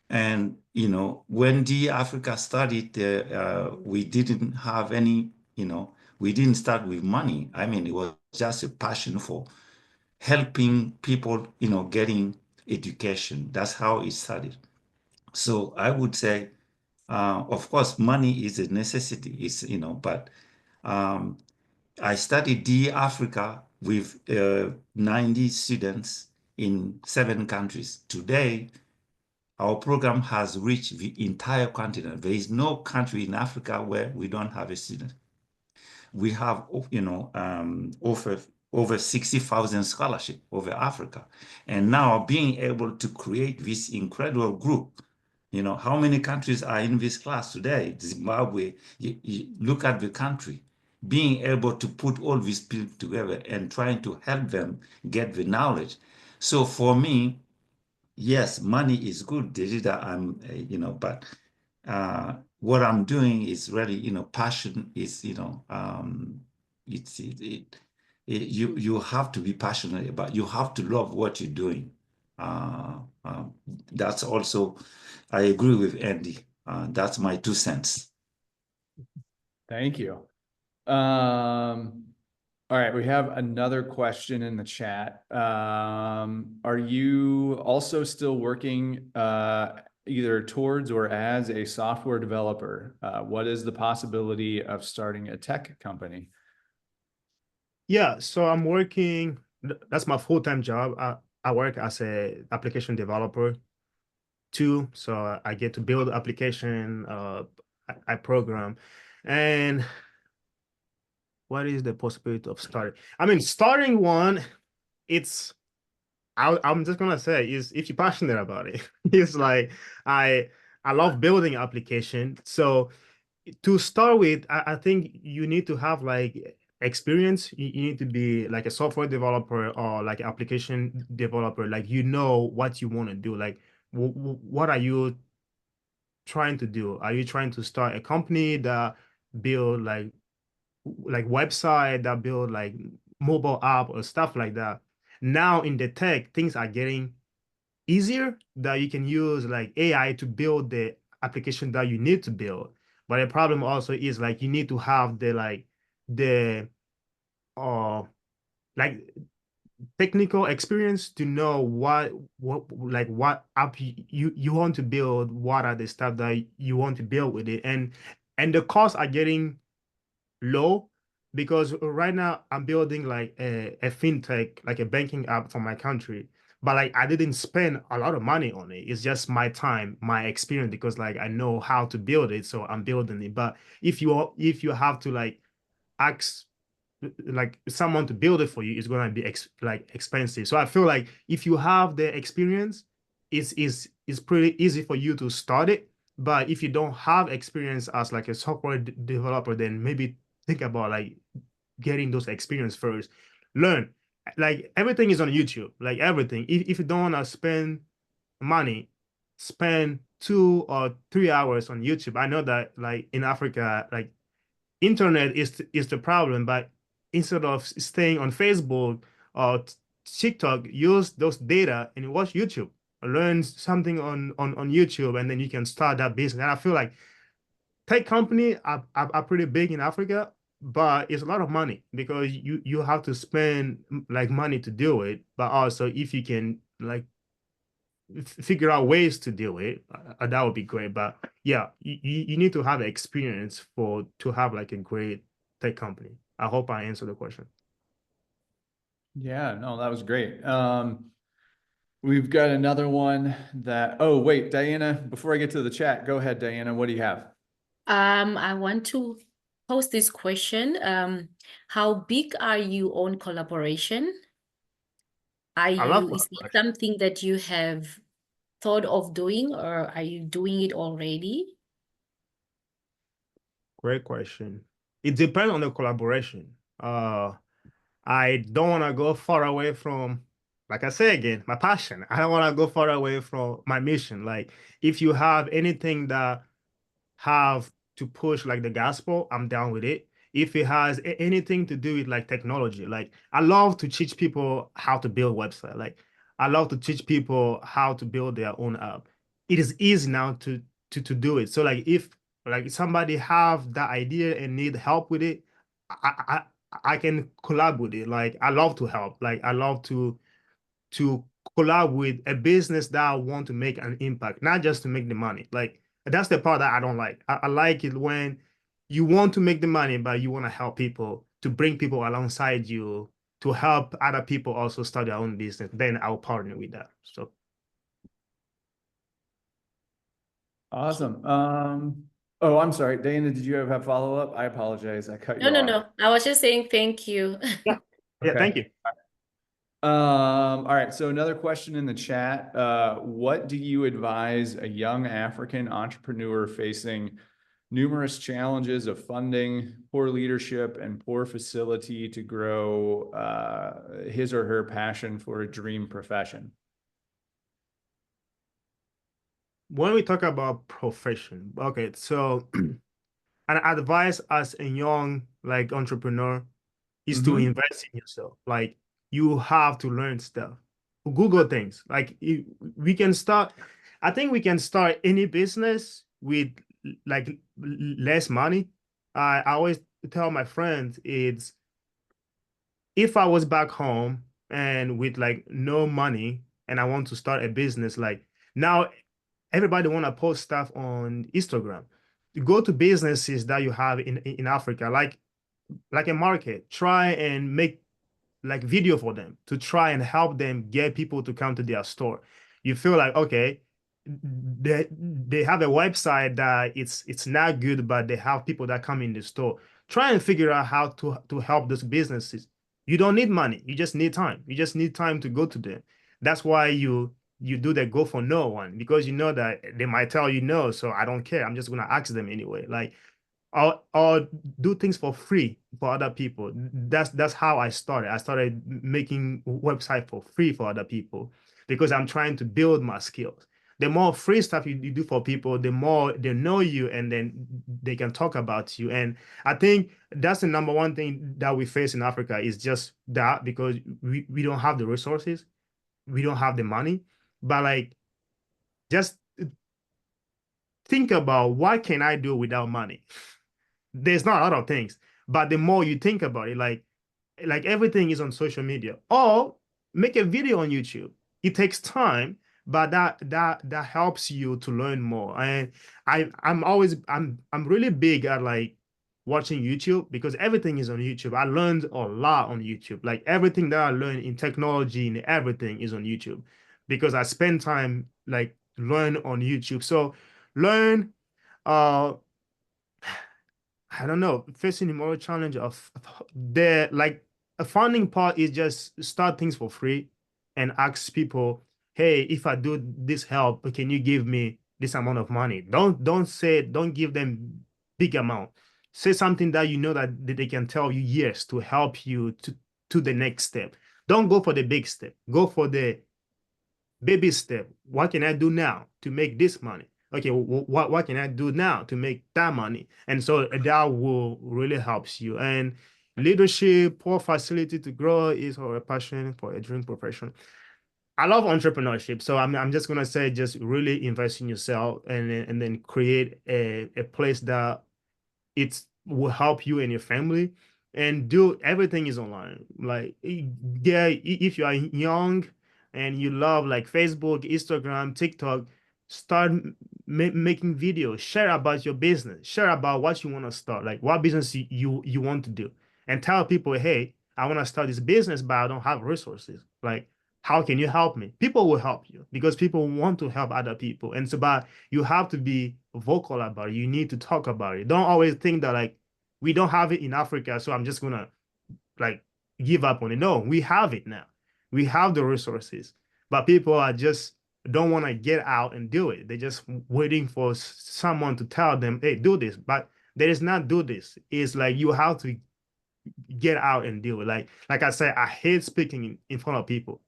And, when the Africa started, we didn't have any, we didn't start with money. I mean, it was just a passion for helping people, getting education. That's how it started. So I would say, of course, money is a necessity, but um, I studied D Africa with 90 students in 7 countries. Today, our program has reached the entire continent. There is no country in Africa where we don't have a student. We have, over 60,000 scholarship over Africa. And now being able to create this incredible group, how many countries are in this class today? Zimbabwe, you look at the country, being able to put all these people together and trying to help them get the knowledge. So for me, yes, money is good, Derrida, but what I'm doing is really, passion is, you have to be passionate about, you have to love what you're doing. That's also, I agree with Andy. That's my 2 cents. Thank you. All right, we have another question in the chat. Are you also still working either towards or as a software developer? What is the possibility of starting a tech company? Yeah, so I'm working, that's my full-time job. I work as a application developer too. So I get to build application, I program. And what is the possibility of starting? I mean, starting one, I'm just gonna say is if you're passionate about it. It's like I love building application. So to start with, I think you need to have like experience. You need to be like a software developer or like application developer. Like you know what you want to do. Like what are you trying to do? Are you trying to start a company that build like website that build like mobile app or stuff like that? Now in the tech, things are getting easier that you can use like AI to build the application that you need to build. But the problem also is like you need to have the uh like technical experience to know what app you want to build, what are the stuff that you want to build with it. And the costs are getting low because right now I'm building like a fintech, like a banking app for my country. But like I didn't spend a lot of money on it. It's just my time, my experience, because like I know how to build it, so I'm building it. But if you have to like ask like someone to build it for you, it's gonna be like expensive. So I feel like if you have the experience, it's pretty easy for you to start it. But if you don't have experience as like a software developer, then maybe think about like getting those experience first. Learn. Like everything is on YouTube. Like everything. If you don't want to spend money, spend 2 or 3 hours on YouTube. I know that like in Africa, like internet is the problem, but instead of staying on Facebook or TikTok, use those data and watch YouTube. Learn something on YouTube, and then you can start that business. And I feel like tech company are pretty big in Africa, but it's a lot of money because you have to spend like money to do it. But also if you can like figure out ways to do it, that would be great. But yeah, you need to have experience to have like a great tech company. I hope I answered the question. Yeah, no, that was great. We've got another one that, oh, wait, Diana, before I get to the chat, go ahead, Diana. What do you have? I want to pose this question. How big are you on collaboration? I love Is it collaboration. something that you have thought of doing, or are you doing it already? Great question. It depends on the collaboration. I don't want to go far away from, like I say again, my passion. I don't want to go far away from my mission. Like, if you have anything that have to push like the gospel, I'm down with it. If it has anything to do with like technology, like I love to teach people how to build website. Like I love to teach people how to build their own app. It is easy now to do it. So like if like somebody have that idea and need help with it, I I can collab with it. Like I love to help. Like I love to collab with a business that want to make an impact, not just to make the money. Like that's the part that I don't like. I like it when you want to make the money, but you want to help people, to bring people alongside you, to help other people also start their own business. Then I'll partner with that. So Awesome. Oh, I'm sorry. Diana, did you have a follow-up? I apologize. I cut No, you no, off. no. I was just saying thank you. yeah, yeah. Okay. Thank you. All right. So another question in the chat. What do you advise a young African entrepreneur facing numerous challenges of funding, poor leadership, and poor facility to grow his or her passion for a dream profession? When we talk about profession, okay, so an advice as a young like entrepreneur is to Mhm. invest in yourself. Like you have to learn stuff. Google things. Like we can start. I think we can start any business with like less money. I always tell my friends it's if I was back home and with like no money and I want to start a business, like now everybody want to post stuff on Instagram. You go to businesses that you have in Africa, like a market, try and make like video for them to try and help them get people to come to their store. You feel like, okay, they have a website that it's not good, but they have people that come in the store. Try and figure out how to help those businesses. You don't need money, you just need time. You just need time to go to them. That's why you do the go for no one, because you know that they might tell you no, so I don't care, I'm just gonna ask them anyway. Like or do things for free for other people. That's how I started. I started making website for free for other people because I'm trying to build my skills. The more free stuff you do for people, the more they know you and then they can talk about you. And I think that's the number one thing that we face in Africa is just that, because we don't have the resources, we don't have the money. But like just think about what can I do without money? There's not a lot of things, but the more you think about it, like everything is on social media, or make a video on YouTube. It takes time, but that helps you to learn more. And I'm really big at like watching YouTube because everything is on YouTube. I learned a lot on YouTube. Like everything that I learned in technology and everything is on YouTube because I spend time like learn on YouTube. So learn uh I don't know, facing the moral challenge of the like a funding part is just start things for free and ask people, hey, if I do this help, can you give me this amount of money? Don't give them big amount. Say something that you know that they can tell you yes to help you to the next step. Don't go for the big step. Go for the baby step. What can I do now to make this money? Okay, what can I do now to make that money? And so that will really helps you. And leadership or facility to grow is our passion for a dream profession. I love entrepreneurship, so I'm just gonna say just really invest in yourself and then create a place that it will help you and your family, and do everything is online. Like yeah, if you are young and you love like Facebook, Instagram, TikTok, start making videos, share about your business, share about what you want to start, like what business you want to do, and tell people, hey, I want to start this business but I don't have resources. Like how can you help me? People will help you because people want to help other people. And so, but you have to be vocal about it. You need to talk about it. Don't always think that like we don't have it in Africa, so I'm just gonna like give up on it. No, we have it now. We have the resources, but people are just don't want to get out and do it. They're just waiting for someone to tell them, hey, do this. But there is not do this. It's like you have to get out and do it. Like I said, I hate speaking in front of people.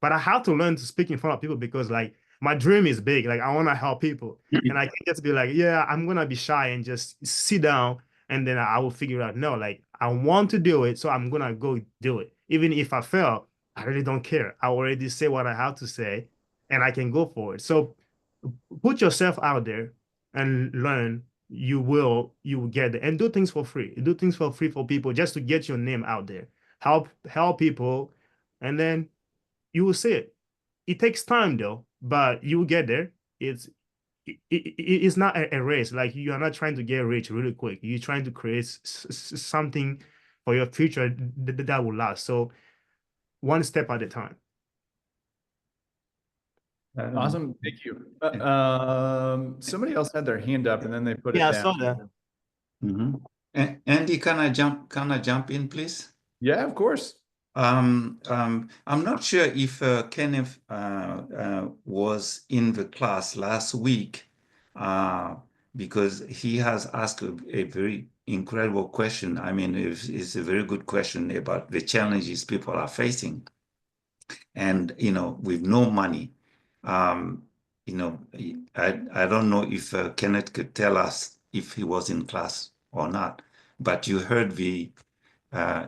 But I have to learn to speak in front of people because like my dream is big. Like I want to help people. And I can't just be like, yeah, I'm gonna be shy and just sit down and then I will figure out. No, like I want to do it, so I'm gonna go do it. Even if I fail, I really don't care. I already say what I have to say and I can go for it. So put yourself out there and learn. You will get it and do things for free. Do things for free for people just to get your name out there. Help people, and then you will see it. It takes time though, but you will get there. It's not a race. Like you are not trying to get rich really quick. You're trying to create something for your future that will last. So one step at a time. Awesome. Thank you. Somebody else had their hand up and then they put it Yeah, I down. saw that. Andy, can I jump in, please? Yeah, of course. I'm not sure if Kenneth was in the class last week because he has asked a very incredible question. I mean, it's a very good question about the challenges people are facing. And, with no money, I don't know if Kenneth could tell us if he was in class or not, but you heard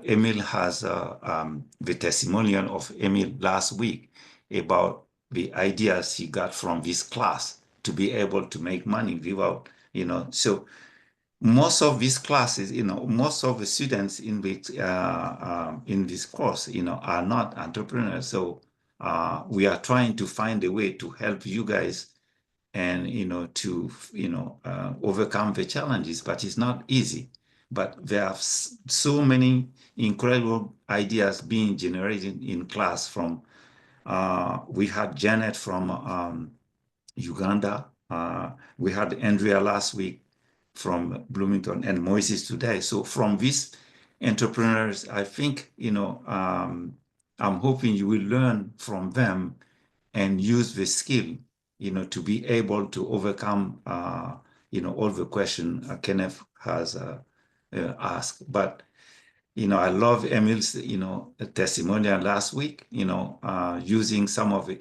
Emil has the testimonial of Emil last week about the ideas he got from this class to be able to make money without, so most of these classes, most of the students in this course, are not entrepreneurs. So we are trying to find a way to help you guys and, to, overcome the challenges, but it's not easy. But there are so many incredible ideas being generated in class from, we had Janet from Uganda. We had Andrea last week from Bloomington and Moise today. So from these entrepreneurs, I think, I'm hoping you will learn from them and use the skill, to be able to overcome, all the questions Kenneth has asked. But, I love Emil's, testimonial last week, using some of the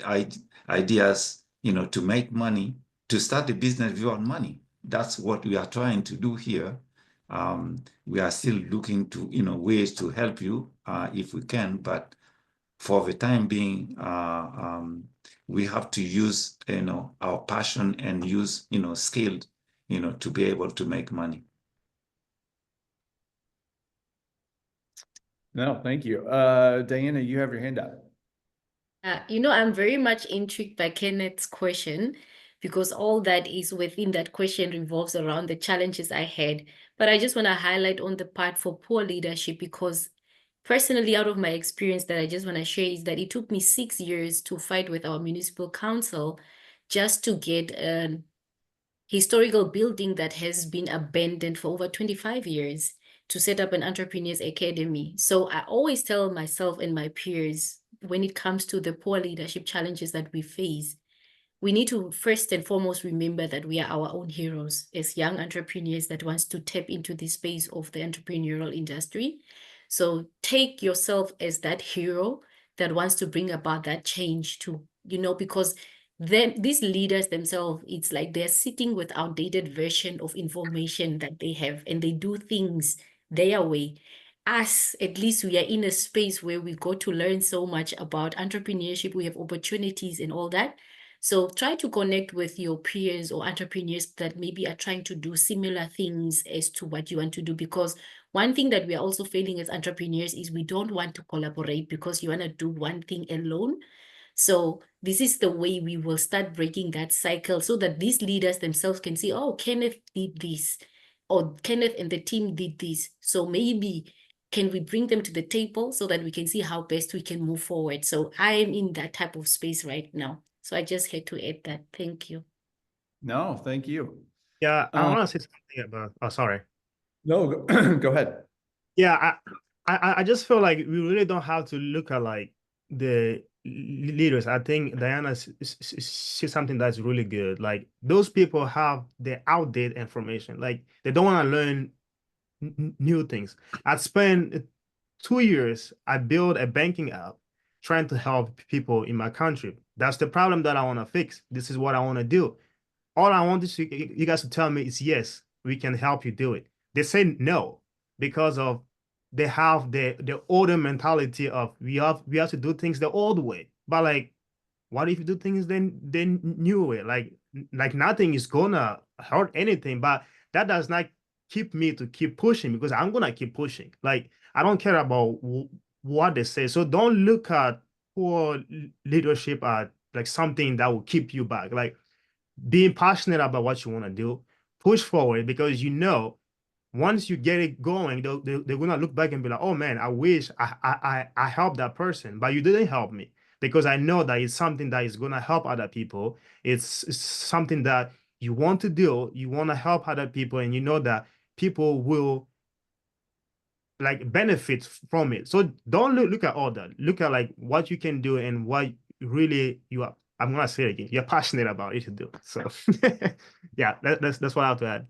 ideas, to make money, to start a business without money. That's what we are trying to do here. We are still looking to, ways to help you if we can, but for the time being, we have to use, our passion and use, skill, to be able to make money. No, thank you. Diana, you have your hand up. I'm very much intrigued by Kenneth's question because all that is within that question revolves around the challenges I had. But I just want to highlight on the part for poor leadership because personally, out of my experience that I just want to share is that it took me 6 years to fight with our municipal council just to get an historical building that has been abandoned for over 25 years to set up an entrepreneurs academy. So I always tell myself and my peers, when it comes to the poor leadership challenges that we face, we need to first and foremost remember that we are our own heroes as young entrepreneurs that wants to tap into the space of the entrepreneurial industry. So take yourself as that hero that wants to bring about that change to, because then these leaders themselves, it's like they're sitting with outdated version of information that they have and they do things their way. Us, at least we are in a space where we got to learn so much about entrepreneurship. We have opportunities and all that. So try to connect with your peers or entrepreneurs that maybe are trying to do similar things as to what you want to do. Because one thing that we are also failing as entrepreneurs is we don't want to collaborate because you want to do one thing alone. So this is the way we will start breaking that cycle so that these leaders themselves can see, oh, Kenneth did this, or Kenneth and the team did this. So maybe can we bring them to the table so that we can see how best we can move forward? So I am in that type of space right now. So I just had to add that. Thank you. No, thank you. Yeah, I Um, want to say something about. Oh, sorry. no, go ahead. Yeah, I just feel like we really don't have to look at like the leaders. I think Diana said something that's really good. Like those people have the outdated information. Like they don't want to learn new things. I spent 2 years. I built a banking app trying to help people in my country. That's the problem that I want to fix. This is what I want to do. All I want you guys to tell me is yes, we can help you do it. They say no because of they have the older mentality of we have to do things the old way. But like, what if you do things then new way? Like nothing is gonna hurt anything, but that does not keep me to keep pushing because I'm gonna keep pushing. Like I don't care about what they say. So don't look at poor leadership as like something that will keep you back. Like being passionate about what you want to do, push forward because you know once you get it going, they're gonna look back and be like, oh man, I wish I helped that person, but you didn't help me because I know that it's something that is gonna help other people. It's something that you want to do, you want to help other people, and you know that people will like benefit from it. So don't look at all that. Look at like what you can do and what really you are. I'm gonna say it again. You're passionate about it to do. So yeah, that's what I have to add.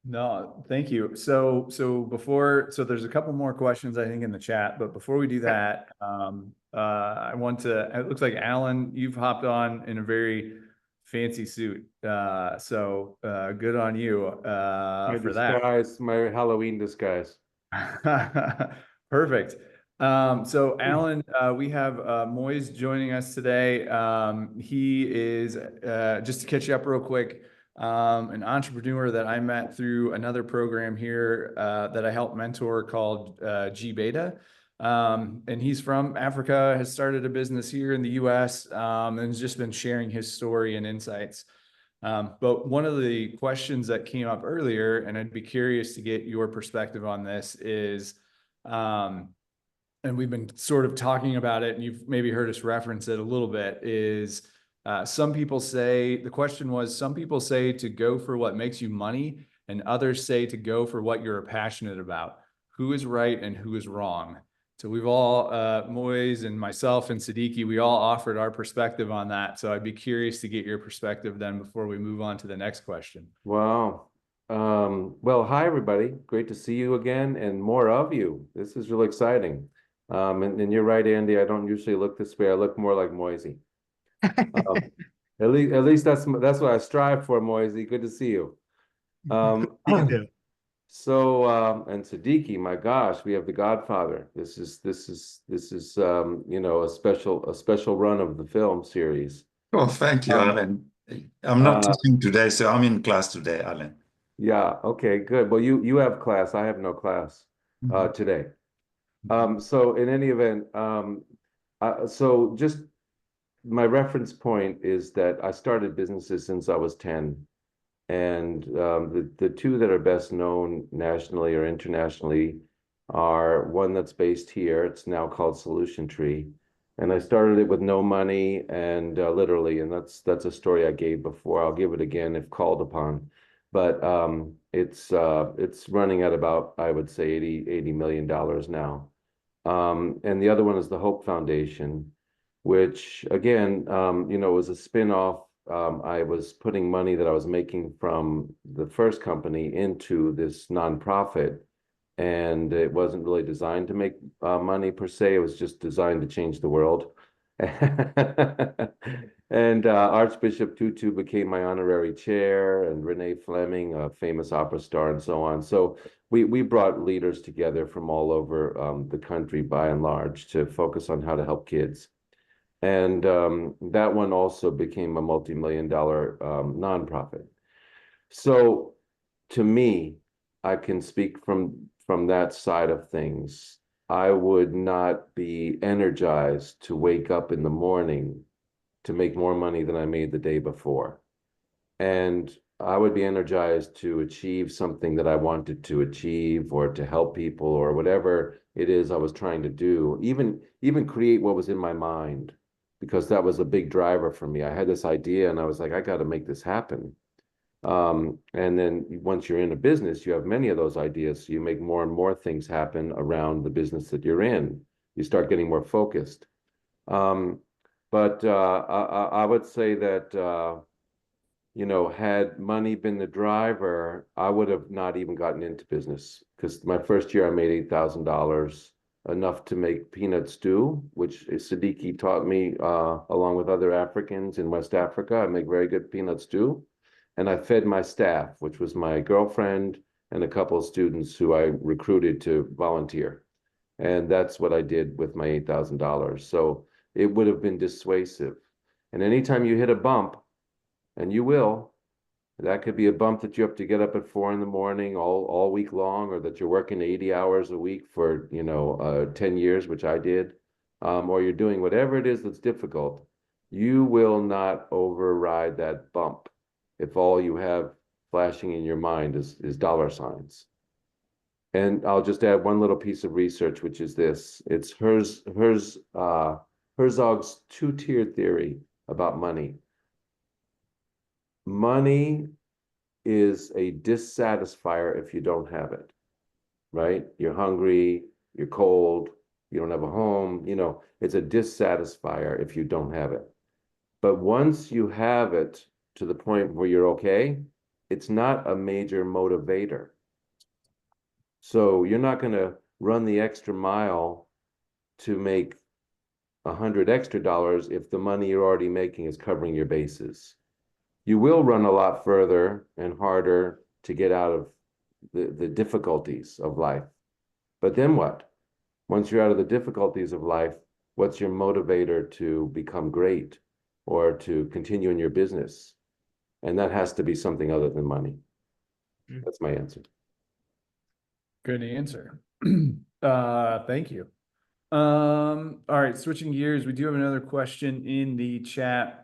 No, thank you. So there's a couple more questions I think in the chat, but before we do that, I want to, it looks like Alan, you've hopped on in a very fancy suit. Good on you My for that. disguise, my Halloween disguise. Perfect. So Alan, we have Moise joining us today. He is, just to catch you up real quick, an entrepreneur that I met through another program here that I helped mentor called G Beta. And he's from Africa, has started a business here in the US, and has just been sharing his story and insights. But one of the questions that came up earlier, and I'd be curious to get your perspective on this, is, and we've been sort of talking about it, and you've maybe heard us reference it a little bit, is some people say, the question was, some people say to go for what makes you money, and others say to go for what you're passionate about. Who is right and who is wrong? So we've all, Moise and myself and Siddiqui, we all offered our perspective on that. So I'd be curious to get your perspective then before we move on to the next question. Wow. Well, hi everybody. Great to see you again and more of you. This is really exciting. And you're right, Andy. I don't usually look this way. I look more like Moise. At least that's what I strive for, Moise. Good to see you. You do. So and Siddiqui, my gosh, we have the Godfather. This is you know, a special run of the film series. Oh, thank you, Alan. I'm not teaching today, so I'm in class today, Alan. Yeah, okay, good. Well, you have class. I have no class today. So in any event, so just my reference point is that I started businesses since I was 10. And the two that are best known nationally or internationally are one that's based here. It's now called Solution Tree. And I started it with no money and literally, and that's a story I gave before. I'll give it again if called upon. But it's running at about, I would say, $80 million now. And the other one is the Hope Foundation, which again, you know, was a spin-off. I was putting money that I was making from the first company into this nonprofit, and it wasn't really designed to make money per se. It was just designed to change the world. And Archbishop Tutu became my honorary chair, and Renee Fleming, a famous opera star, and so on. So we brought leaders together from all over the country, by and large, to focus on how to help kids. And that one also became a multi-million-dollar nonprofit. So to me, I can speak from that side of things. I would not be energized to wake up in the morning to make more money than I made the day before. And I would be energized to achieve something that I wanted to achieve, or to help people, or whatever it is I was trying to do, even create what was in my mind, because that was a big driver for me. I had this idea and I was like, I got to make this happen. And then once you're in a business, you have many of those ideas. So you make more and more things happen around the business that you're in. You start getting more focused. But I would say that had money been the driver, I would have not even gotten into business, because my first year I made $8,000, enough to make peanut stew, which Siddiqui taught me, along with other Africans in West Africa. I make very good peanut stew. And I fed my staff, which was my girlfriend and a couple of students who I recruited to volunteer. And that's what I did with my $8,000. So it would have been dissuasive. And anytime you hit a bump, and you will, that could be a bump that you have to get up at 4 a.m. all week long, or that you're working 80 hours a week for 10 years, which I did, or you're doing whatever it is that's difficult. You will not override that bump if all you have flashing in your mind is dollar signs. And I'll just add one little piece of research, which is this. It's Herzog's two-tier theory about money. Money is a dissatisfier if you don't have it, right? You're hungry, you're cold, you don't have a home, it's a dissatisfier if you don't have it. But once you have it to the point where you're okay, it's not a major motivator. So you're not going to run the extra mile to make $100 extra if the money you're already making is covering your bases. You will run a lot further and harder to get out of the difficulties of life. But then what? Once you're out of the difficulties of life, what's your motivator to become great or to continue in your business? And that has to be something other than money. That's my answer. Good answer. Thank you. All right, switching gears, we do have another question in the chat.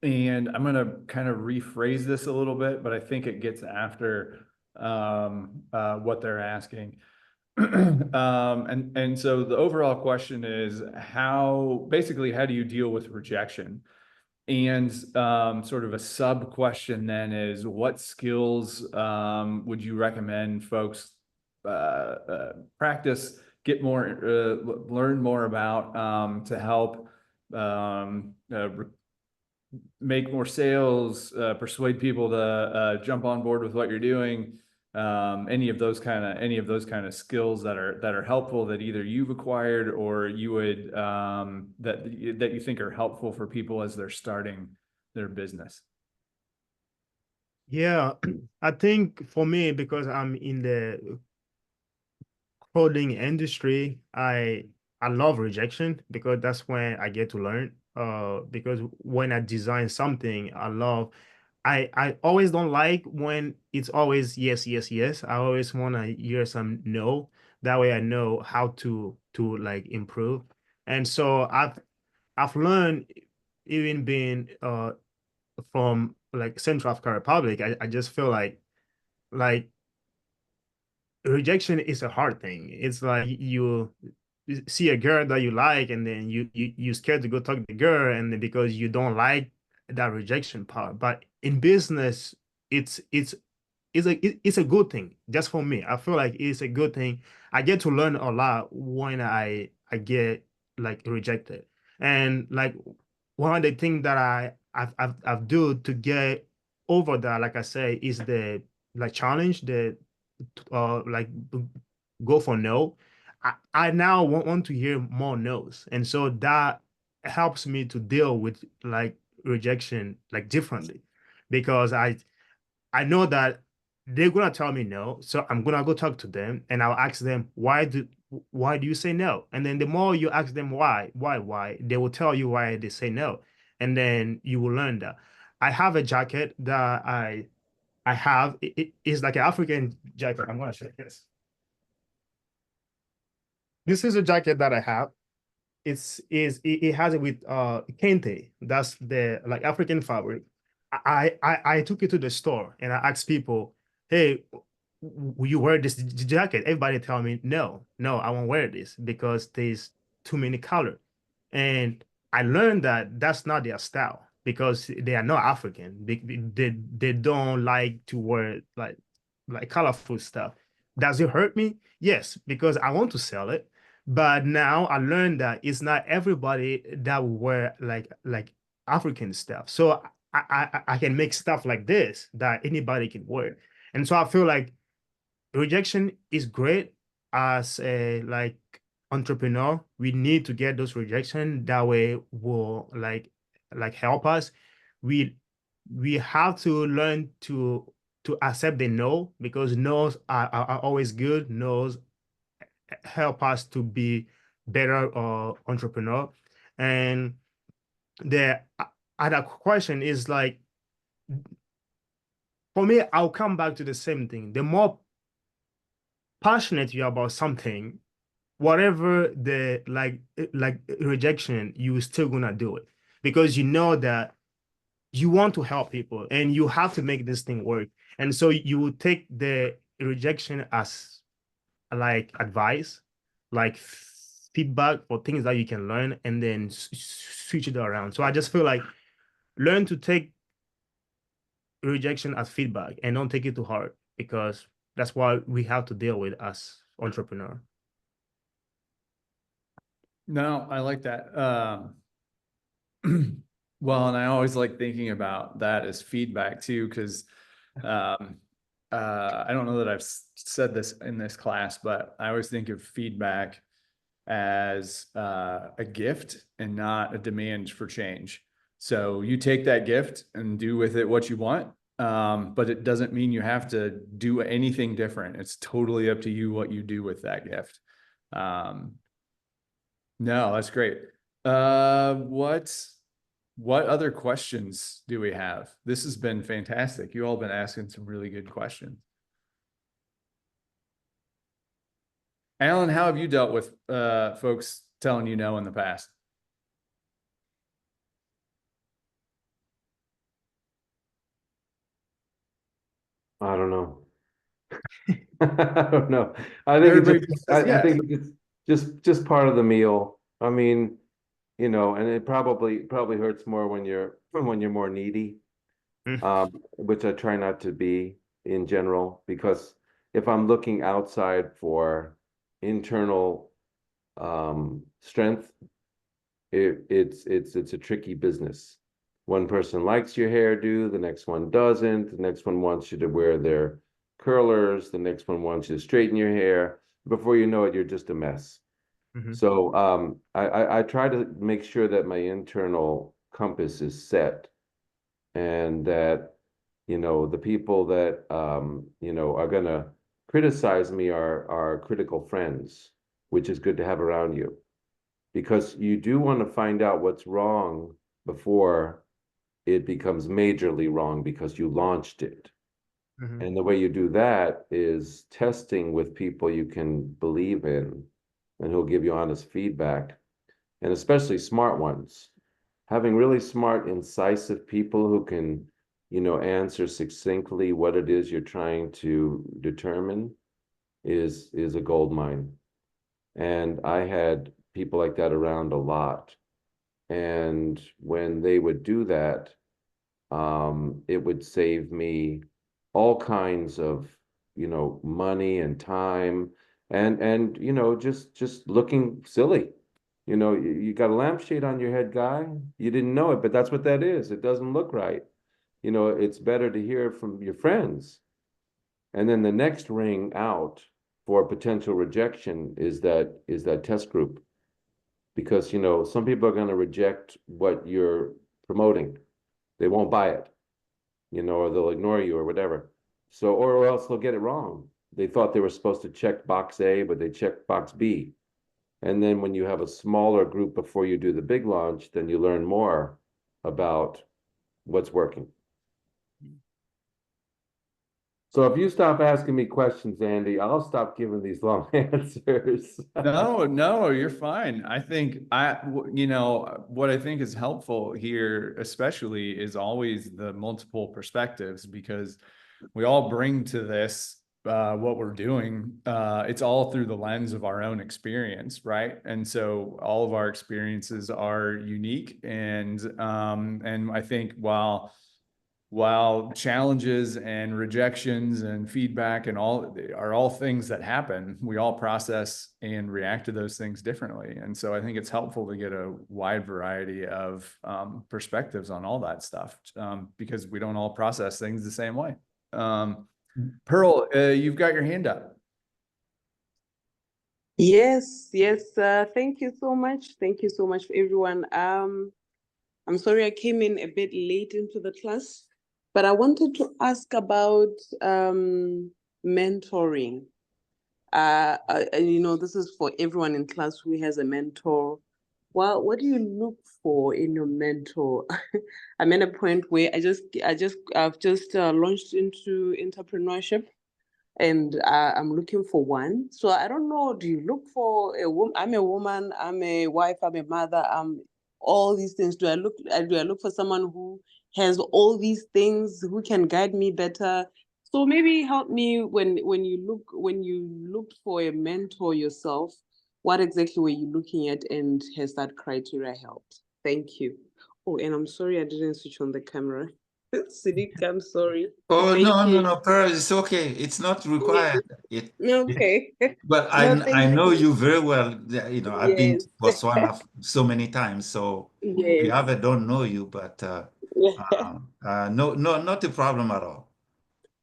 And I'm going to kind of rephrase this a little bit, but I think it gets after what they're asking. And so the overall question is how do you deal with rejection? And sort of a sub question then is, what skills would you recommend folks practice, get more, learn more about to help make more sales, persuade people to jump on board with what you're doing, any of those kind of skills that are helpful that either you've acquired or you would that you think are helpful for people as they're starting their business? Yeah, I think for me, because I'm in the clothing industry, I love rejection, because that's when I get to learn. Because when I design something, I always don't like when it's always yes, yes, yes. I always want to hear some no. That way I know how to like improve. And so I've learned, even being from like Central African Republic, I just feel like rejection is a hard thing. It's like you see a girl that you like, and then you're scared to go talk to the girl, and then because you don't like that rejection part. But in business, it's it's a good thing. Just for me, I feel like it's a good thing. I get to learn a lot when I get like rejected. And like one of the things that I've do to get over that, like I say, is the like challenge, the like go for no. I now want to hear more no's, and so that helps me to deal with like rejection like differently, because I know that they're gonna tell me no, so I'm gonna go talk to them, and I'll ask them, why do you say no? And then the more you ask them why, they will tell you why they say no, and then you will learn that. I have a jacket that I have. It's like an African jacket. I'm gonna show you this. This is a jacket that I have. It has it with kente. That's the like African fabric. I took it to the store and I asked people, hey, will you wear this jacket? Everybody tell me, no, I won't wear this because there's too many color. And I learned that that's not their style because they are not African. They don't like to wear like colorful stuff. Does it hurt me? Yes, because I want to sell it. But now I learned that it's not everybody that will wear like African stuff. So I can make stuff like this that anybody can wear. And so I feel like rejection is great as a like entrepreneur. We need to get those rejection that way will like help us. We we have to learn to accept the no because no's are always good. No's help us to be better entrepreneur. And the other question is like, for me, I'll come back to the same thing. The more passionate you are about something, whatever the like rejection, you still gonna do it because you know that you want to help people and you have to make this thing work. And so you will take the rejection as like advice, like feedback for things that you can learn and then switch it around. So I just feel like learn to take rejection as feedback and don't take it too hard because that's what we have to deal with as entrepreneur. No, I like that. Well, and I always like thinking about that as feedback too, because I don't know that I've said this in this class, but I always think of feedback as a gift and not a demand for change. So you take that gift and do with it what you want, but it doesn't mean you have to do anything different. It's totally up to you what you do with that gift. No, that's great. What other questions do we have? This has been fantastic. You all been asking some really good questions. Alan, how have you dealt with folks telling you no in the past? I don't know. I don't know. I think Everybody it's just just, says I yes. think it's just part of the meal. I mean, you know, and it probably hurts more when you're more needy, which I try not to be in general, because if I'm looking outside for internal strength, it's a tricky business. One person likes your hairdo, the next one doesn't, the next one wants you to wear their curlers, the next one wants you to straighten your hair. Before you know it, you're just a mess. So I try to make sure that my internal compass is set and that, you know, the people that you know, are gonna criticize me are critical friends, which is good to have around you. Because you do want to find out what's wrong before it becomes majorly wrong because you launched it. And the way you do that is testing with people you can believe in and who'll give you honest feedback, and especially smart ones. Having really smart, incisive people who can, you know, answer succinctly what it is you're trying to determine is a gold mine. And I had people like that around a lot. And when they would do that, it would save me all kinds of, you know, money and time and you know, just looking silly. You know, you got a lampshade on your head, guy. You didn't know it, but that's what that is. It doesn't look right. You know, it's better to hear from your friends. And then the next ring out for potential rejection is that test group. Because, you know, some people are going to reject what you're promoting. They won't buy it, you know, or they'll ignore you or whatever. So, or else they'll get it wrong. They thought they were supposed to check box A, but they checked box B. And then when you have a smaller group before you do the big launch, then you learn more about what's working. So if you stop asking me questions, Andy, I'll stop giving these long answers. No, you're fine. I think you know, what I think is helpful here, especially, is always the multiple perspectives, because we all bring to this what we're doing. It's all through the lens of our own experience, right? And so all of our experiences are unique, and I think while challenges and rejections and feedback and all are all things that happen, we all process and react to those things differently. And so I think it's helpful to get a wide variety of perspectives on all that stuff, because we don't all process things the same way. Pearl, you've got your hand up. Yes. Thank you so much. Thank you so much, everyone. I'm sorry I came in a bit late into the class, but I wanted to ask about mentoring. You know, this is for everyone in class who has a mentor. Well, what do you look for in your mentor? I'm at a point where I've just launched into entrepreneurship, and I'm looking for one. So I don't know, do you look for a woman? I'm a woman, I'm a wife, I'm a mother, I'm all these things. Do I look for someone who has all these things, who can guide me better? So maybe help me when you looked for a mentor yourself, what exactly were you looking at, and has that criteria helped? Thank you. Oh, and I'm sorry I didn't switch on the camera. Sidik, I'm sorry. Oh, Thank no, you. Pearl, it's okay. It's not required. It, Okay. but No, I thank know you. you very well. You know, I've been to Yes. Botswana so many times, so we Yes. have don't know you, but no, not a problem at all.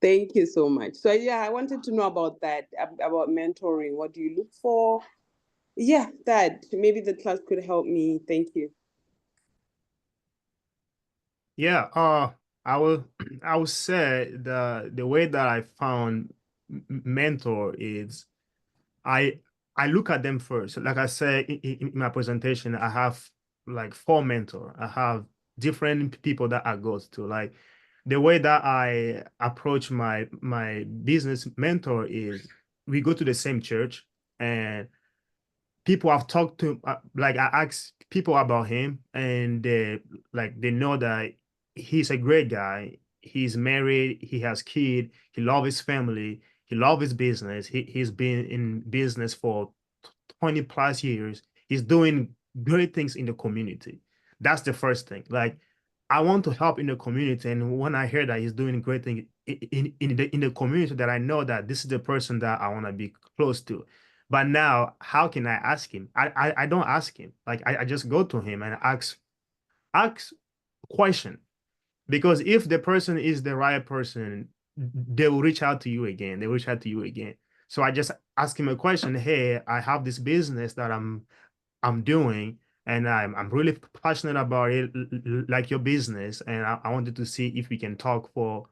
Thank you so much. So yeah, I wanted to know about that, about mentoring. What do you look for? Yeah, that maybe the class could help me. Thank you. Yeah, I will I would say the way that I found mentor is I I look at them first. Like I said in my presentation, I have like four mentor. I have different people that I go to. Like the way that I approach my business mentor is we go to the same church, and people I've talked to, like I ask people about him, and they know that he's a great guy. He's married, he has kid, he loves his family, he loves his business. He's been in business for 20 plus years. He's doing great things in the community. That's the first thing. Like I want to help in the community, and when I hear that he's doing great things in the community, that I know that this is the person that I want to be close to. But now, how can I ask him? I don't ask him. Like I just go to him and ask question. Because if the person is the right person, they will reach out to you again. They will reach out to you again. So I just ask him a question. Hey, I have this business that I'm doing, and I'm really passionate about it, like your business, and I wanted to see if we can talk for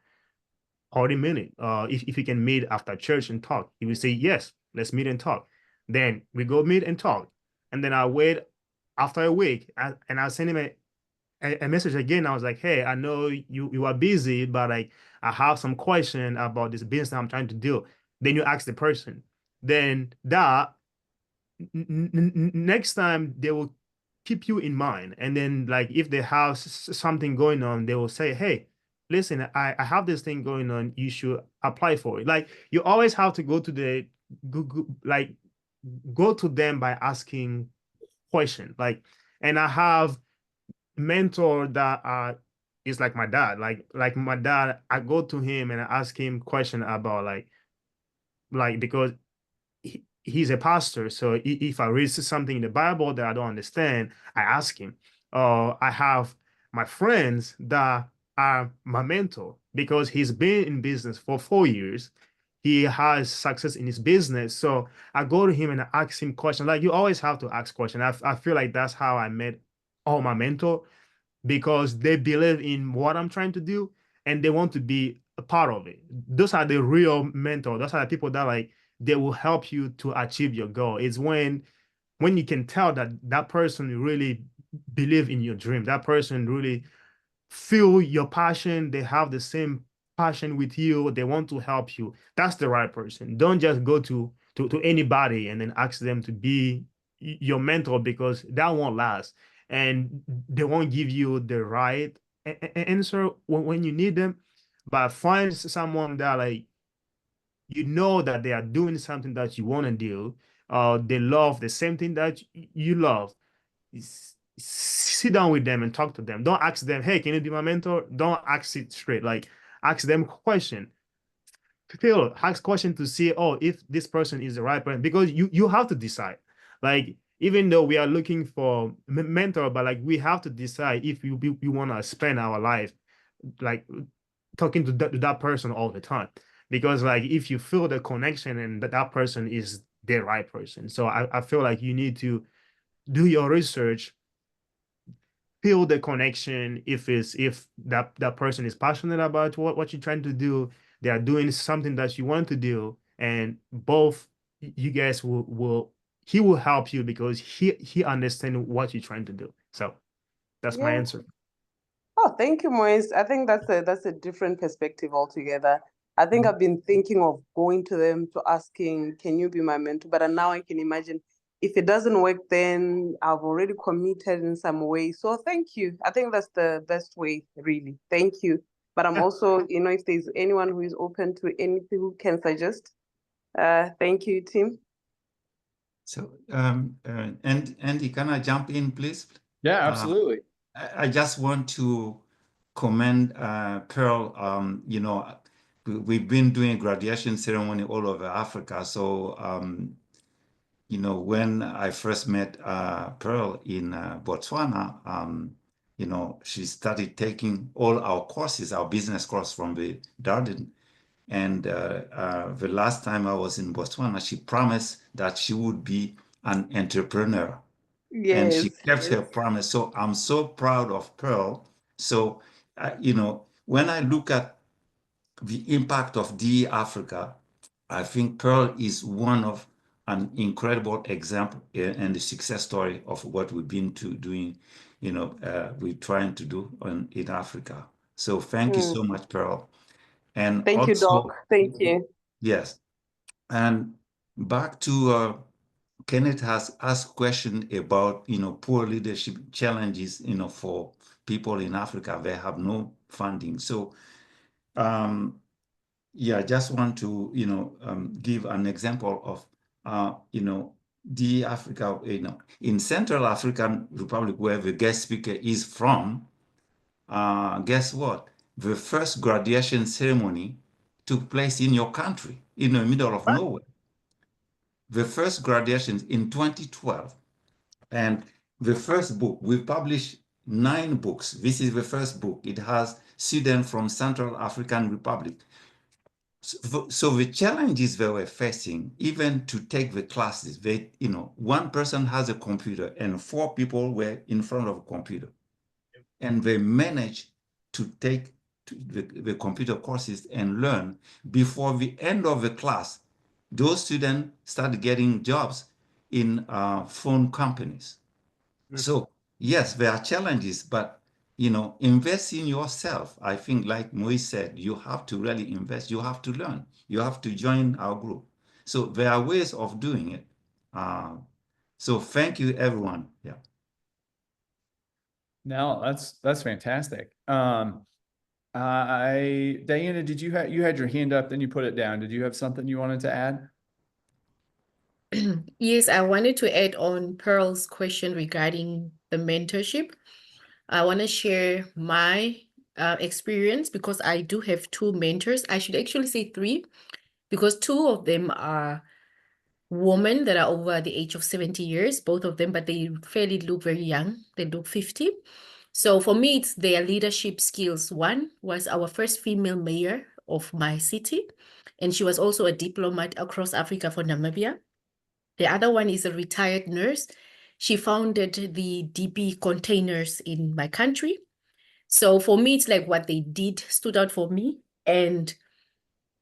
40 minutes. If we can meet after church and talk. He will say, yes, let's meet and talk. Then we go meet and talk. And then I wait after a week, and I send him a message again. I was like, hey, I know you are busy, but like I have some question about this business I'm trying to do. Then you ask the person. Then that next time they will keep you in mind. And then like if they have something going on, they will say, hey, listen, I have this thing going on, you should apply for it. Like you always have to go to the Google, like go to them by asking question. Like, and I have mentor that is like my dad. Like my dad, I go to him and I ask him question about like because he's a pastor. So if I read something in the Bible that I don't understand, I ask him. I have my friends that are my mentor because he's been in business for 4 years. He has success in his business. So I go to him and I ask him questions. Like you always have to ask questions. I feel like that's how I met all my mentor, because they believe in what I'm trying to do and they want to be a part of it. Those are the real mentor. Those are the people that like they will help you to achieve your goal. It's when you can tell that that person really believe in your dream. That person really feel your passion. They have the same passion with you, they want to help you, that's the right person. Don't just go to anybody and then ask them to be your mentor, because that won't last, and they won't give you the right answer when you need them. But find someone that, like, you know that they are doing something that you want to do, they love the same thing that you love. Sit down with them and talk to them. Don't ask them, hey, can you be my mentor? Don't ask it straight. Like, ask them question. Phil, ask question to see, oh, if this person is the right person, because you have to decide. Like, even though we are looking for mentor, but like, we have to decide if we want to spend our life like talking to that person all the time, because like, if you feel the connection and that person is the right person. So I feel like you need to do your research, feel the connection, if that person is passionate about what you're trying to do, they are doing something that you want to do, and both you guys will he will help you because he understands what you're trying to do. So that's my Yeah. answer. Oh, thank you, Moise. I think that's a different perspective altogether. I think I've been thinking of going to them to asking, can you be my mentor? But now I can imagine if it doesn't work, then I've already committed in some way. So thank you. I think that's the best way, really. Thank you. But I'm also, if there's anyone who is open to anything who can suggest, thank you, Tim. So, and Andy, can I jump in, please? Yeah, absolutely. I just want to commend Pearl. We've been doing graduation ceremony all over Africa. So, when I first met Pearl in Botswana, she started taking all our courses, our business course from the Darden. And the last time I was in Botswana, she promised that she would be an entrepreneur. And she kept her promise. So I'm so proud of Pearl. So, when I look at the impact of DE Africa, I think Pearl is one of an incredible example and the success story of what we've been doing, we're trying to do in Africa. So thank you so much, Pearl. And thank you, also, Doc. Thank you. yes. And back to Kenneth has asked question about, poor leadership challenges, for people in Africa. They have no funding. So, I just want to, give an example of, the Africa, in Central African Republic, where the guest speaker is from, guess what? The first graduation ceremony took place in your country, in the middle of nowhere. The first graduation in 2012. And the first book, we published 9 books. This is the first book. It has students from Central African Republic. So the challenges they were facing, even to take the classes, one person has a computer and 4 people were in front of a computer. And they managed to take the computer courses and learn. Before the end of the class, those students started getting jobs in phone companies. So yes, there are challenges, but invest in yourself. I think, like Moise said, you have to really invest. You have to learn. You have to join our group. So there are ways of doing it. So thank you, everyone. Yeah. No, that's fantastic. Diana, did you had your hand up, then you put it down. Did you have something you wanted to add? Yes, I wanted to add on Pearl's question regarding the mentorship. I want to share my experience because I do have 2 mentors. I should actually say 3 because 2 of them are women that are over the age of 70 years, both of them, but they fairly look very young. They look 50. So for me, it's their leadership skills. One was our first female mayor of my city, and she was also a diplomat across Africa for Namibia. The other one is a retired nurse. She founded the DP containers in my country. So for me, it's like what they did stood out for me, and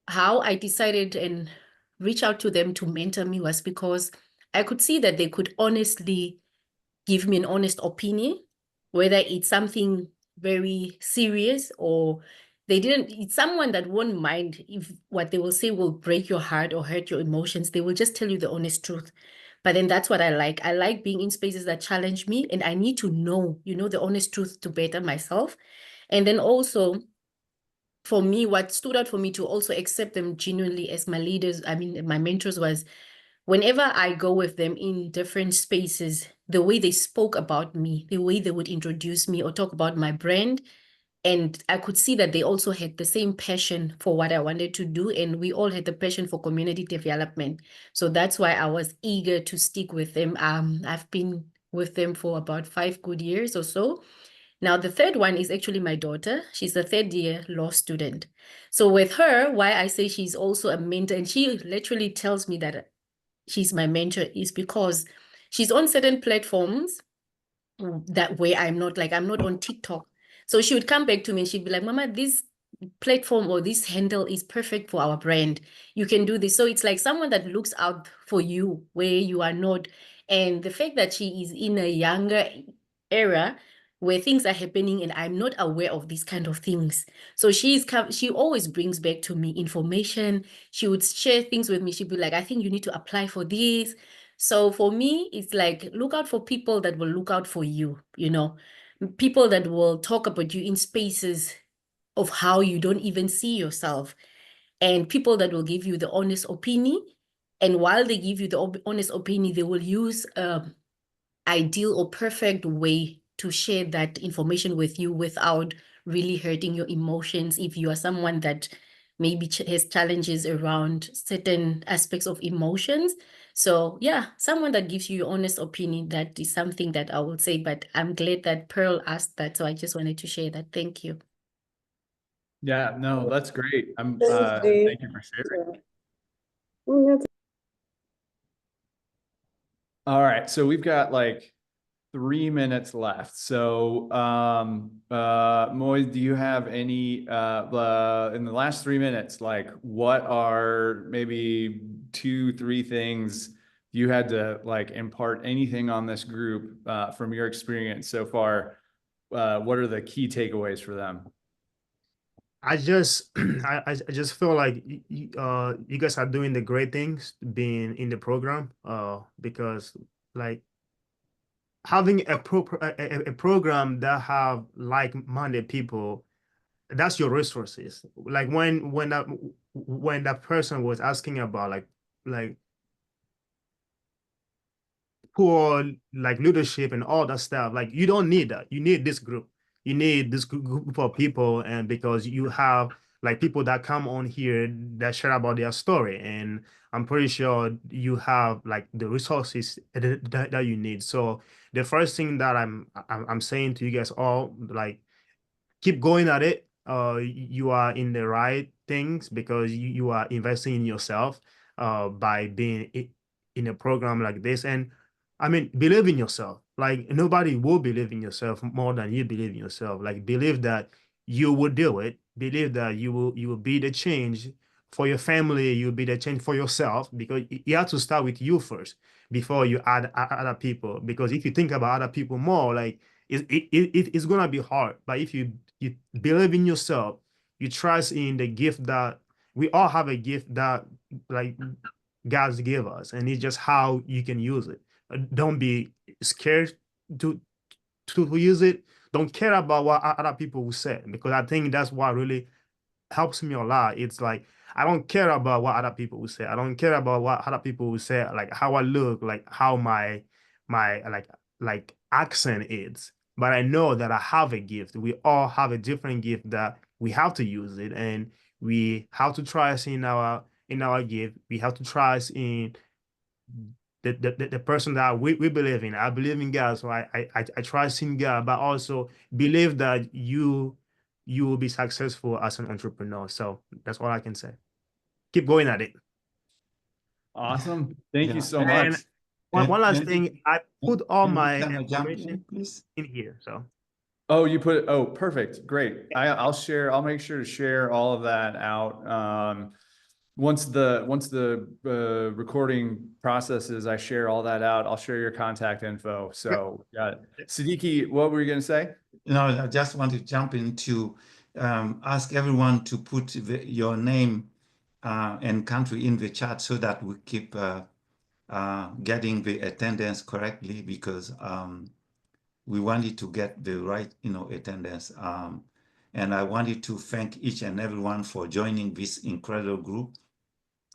how I decided and reach out to them to mentor me was because I could see that they could honestly give me an honest opinion, whether it's something very serious or it's someone that won't mind if what they will say will break your heart or hurt your emotions. They will just tell you the honest truth. But then that's what I like. I like being in spaces that challenge me, and I need to know, the honest truth to better myself. And then also, for me, what stood out for me to also accept them genuinely as my leaders, I mean, my mentors, was whenever I go with them in different spaces, the way they spoke about me, the way they would introduce me or talk about my brand. And I could see that they also had the same passion for what I wanted to do. And we all had the passion for community development. So that's why I was eager to stick with them. I've been with them for about 5 good years or so. Now, the third one is actually my daughter. She's a third-year law student. So with her, why I say she's also a mentor, and she literally tells me that she's my mentor, is because she's on certain platforms that way I'm not on TikTok. So she would come back to me and she'd be like, Mama, this platform or this handle is perfect for our brand. You can do this. So it's like someone that looks out for you where you are not. And the fact that she is in a younger era where things are happening and I'm not aware of these kind of things. So she always brings back to me information. She would share things with me. She'd be like, I think you need to apply for this. So for me, it's like, look out for people that will look out for you, people that will talk about you in spaces of how you don't even see yourself, and people that will give you the honest opinion. And while they give you the honest opinion, they will use ideal or perfect way to share that information with you without really hurting your emotions. If you are someone that maybe has challenges around certain aspects of emotions. So yeah, someone that gives you your honest opinion, that is something that I would say. But I'm glad that Pearl asked that. So I just wanted to share that. Thank you. Yeah, no, that's great. Thank you for sharing. All right, so we've got like 3 minutes left. So, Moise, do you have any, in the last 3 minutes, like what are maybe 2-3 things you had to like impart anything on this group from your experience so far? What are the key takeaways for them? I just I just feel like you guys are doing the great things being in the program because like having a program that have like-minded people, that's your resources. Like when that person was asking about like poor like leadership and all that stuff, like you don't need that. You need this group. You need this group of people, and because you have like people that come on here that share about their story, and I'm pretty sure you have like the resources that you need. So the first thing that I'm saying to you guys all, like, keep going at it. You are in the right things because you are investing in yourself by being in a program like this. And I mean, believe in yourself. Like nobody will believe in yourself more than you believe in yourself. Like believe that you will do it. Believe that you will be the change for your family. You'll be the change for yourself, because you have to start with you first before you add other people. Because if you think about other people more, like it's gonna be hard. But if you believe in yourself, you trust in the gift that we all have, a gift that like God's give us, and it's just how you can use it. Don't be scared to use it. Don't care about what other people will say, because I think that's what really helps me a lot. It's like I don't care about what other people will say. I don't care about what other people will say, like how I look, like how my like accent is. But I know that I have a gift. We all have a different gift that we have to use it, and we have to trust in our gift. We have to trust in the person that we believe in. I believe in God, so I trust in God, but also believe that you will be successful as an entrepreneur. So that's all I can say. Keep going at it. Awesome. Thank you so And much. one last thing, I put all my Can I jump information in, please? in here. So Oh, you put it. Oh, perfect. Great. I'll make sure to share all of that out. Once the recording processes, I share all that out. I'll share your contact info. So got it. Siddiqui, what were you going to say? No, I just want to jump into ask everyone to put your name and country in the chat so that we keep getting the attendance correctly, because we wanted to get the right, attendance. And I wanted to thank each and everyone for joining this incredible group.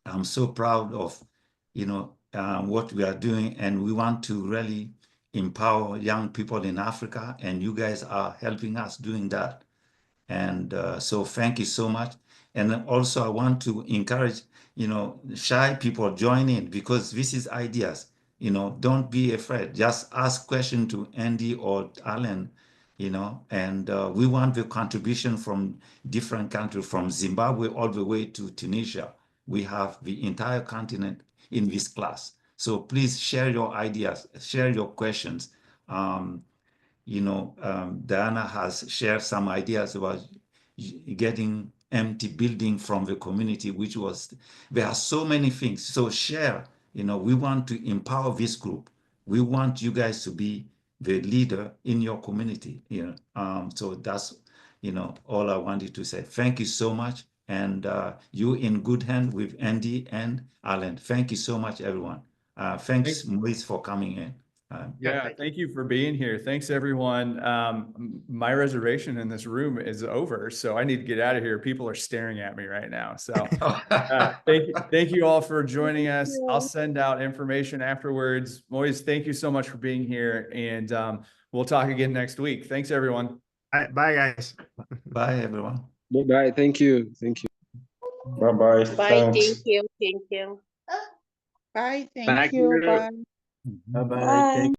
I'm so proud of, what we are doing, and we want to really empower young people in Africa, and you guys are helping us doing that. And so thank you so much. And also I want to encourage, shy people join in, because this is ideas. Don't be afraid. Just ask question to Andy or Alan, and we want the contribution from different countries, from Zimbabwe all the way to Tunisia. We have the entire continent in this class. So please share your ideas, share your questions. Diana has shared some ideas about getting empty building from the community, there are so many things. So share, we want to empower this group. We want you guys to be the leader in your community. So that's, all I wanted to say. Thank you so much. And you in good hand with Andy and Alan. Thank you so much, everyone. Thanks, Moise, for coming in. Yeah, thank you for being here. Thanks, everyone. My reservation in this room is over, so I need to get out of here. People are staring at me right now. So thank you all for joining us. I'll send out information afterwards. Moise, thank you so much for being here, and we'll talk again next week. Thanks, everyone. All right, bye, guys. Bye, everyone. Bye. Thank you. Thank you. Bye-bye. Bye. Thanks. Thank you. Thank you. Bye. Thank you. Bye. Bye-bye. Thank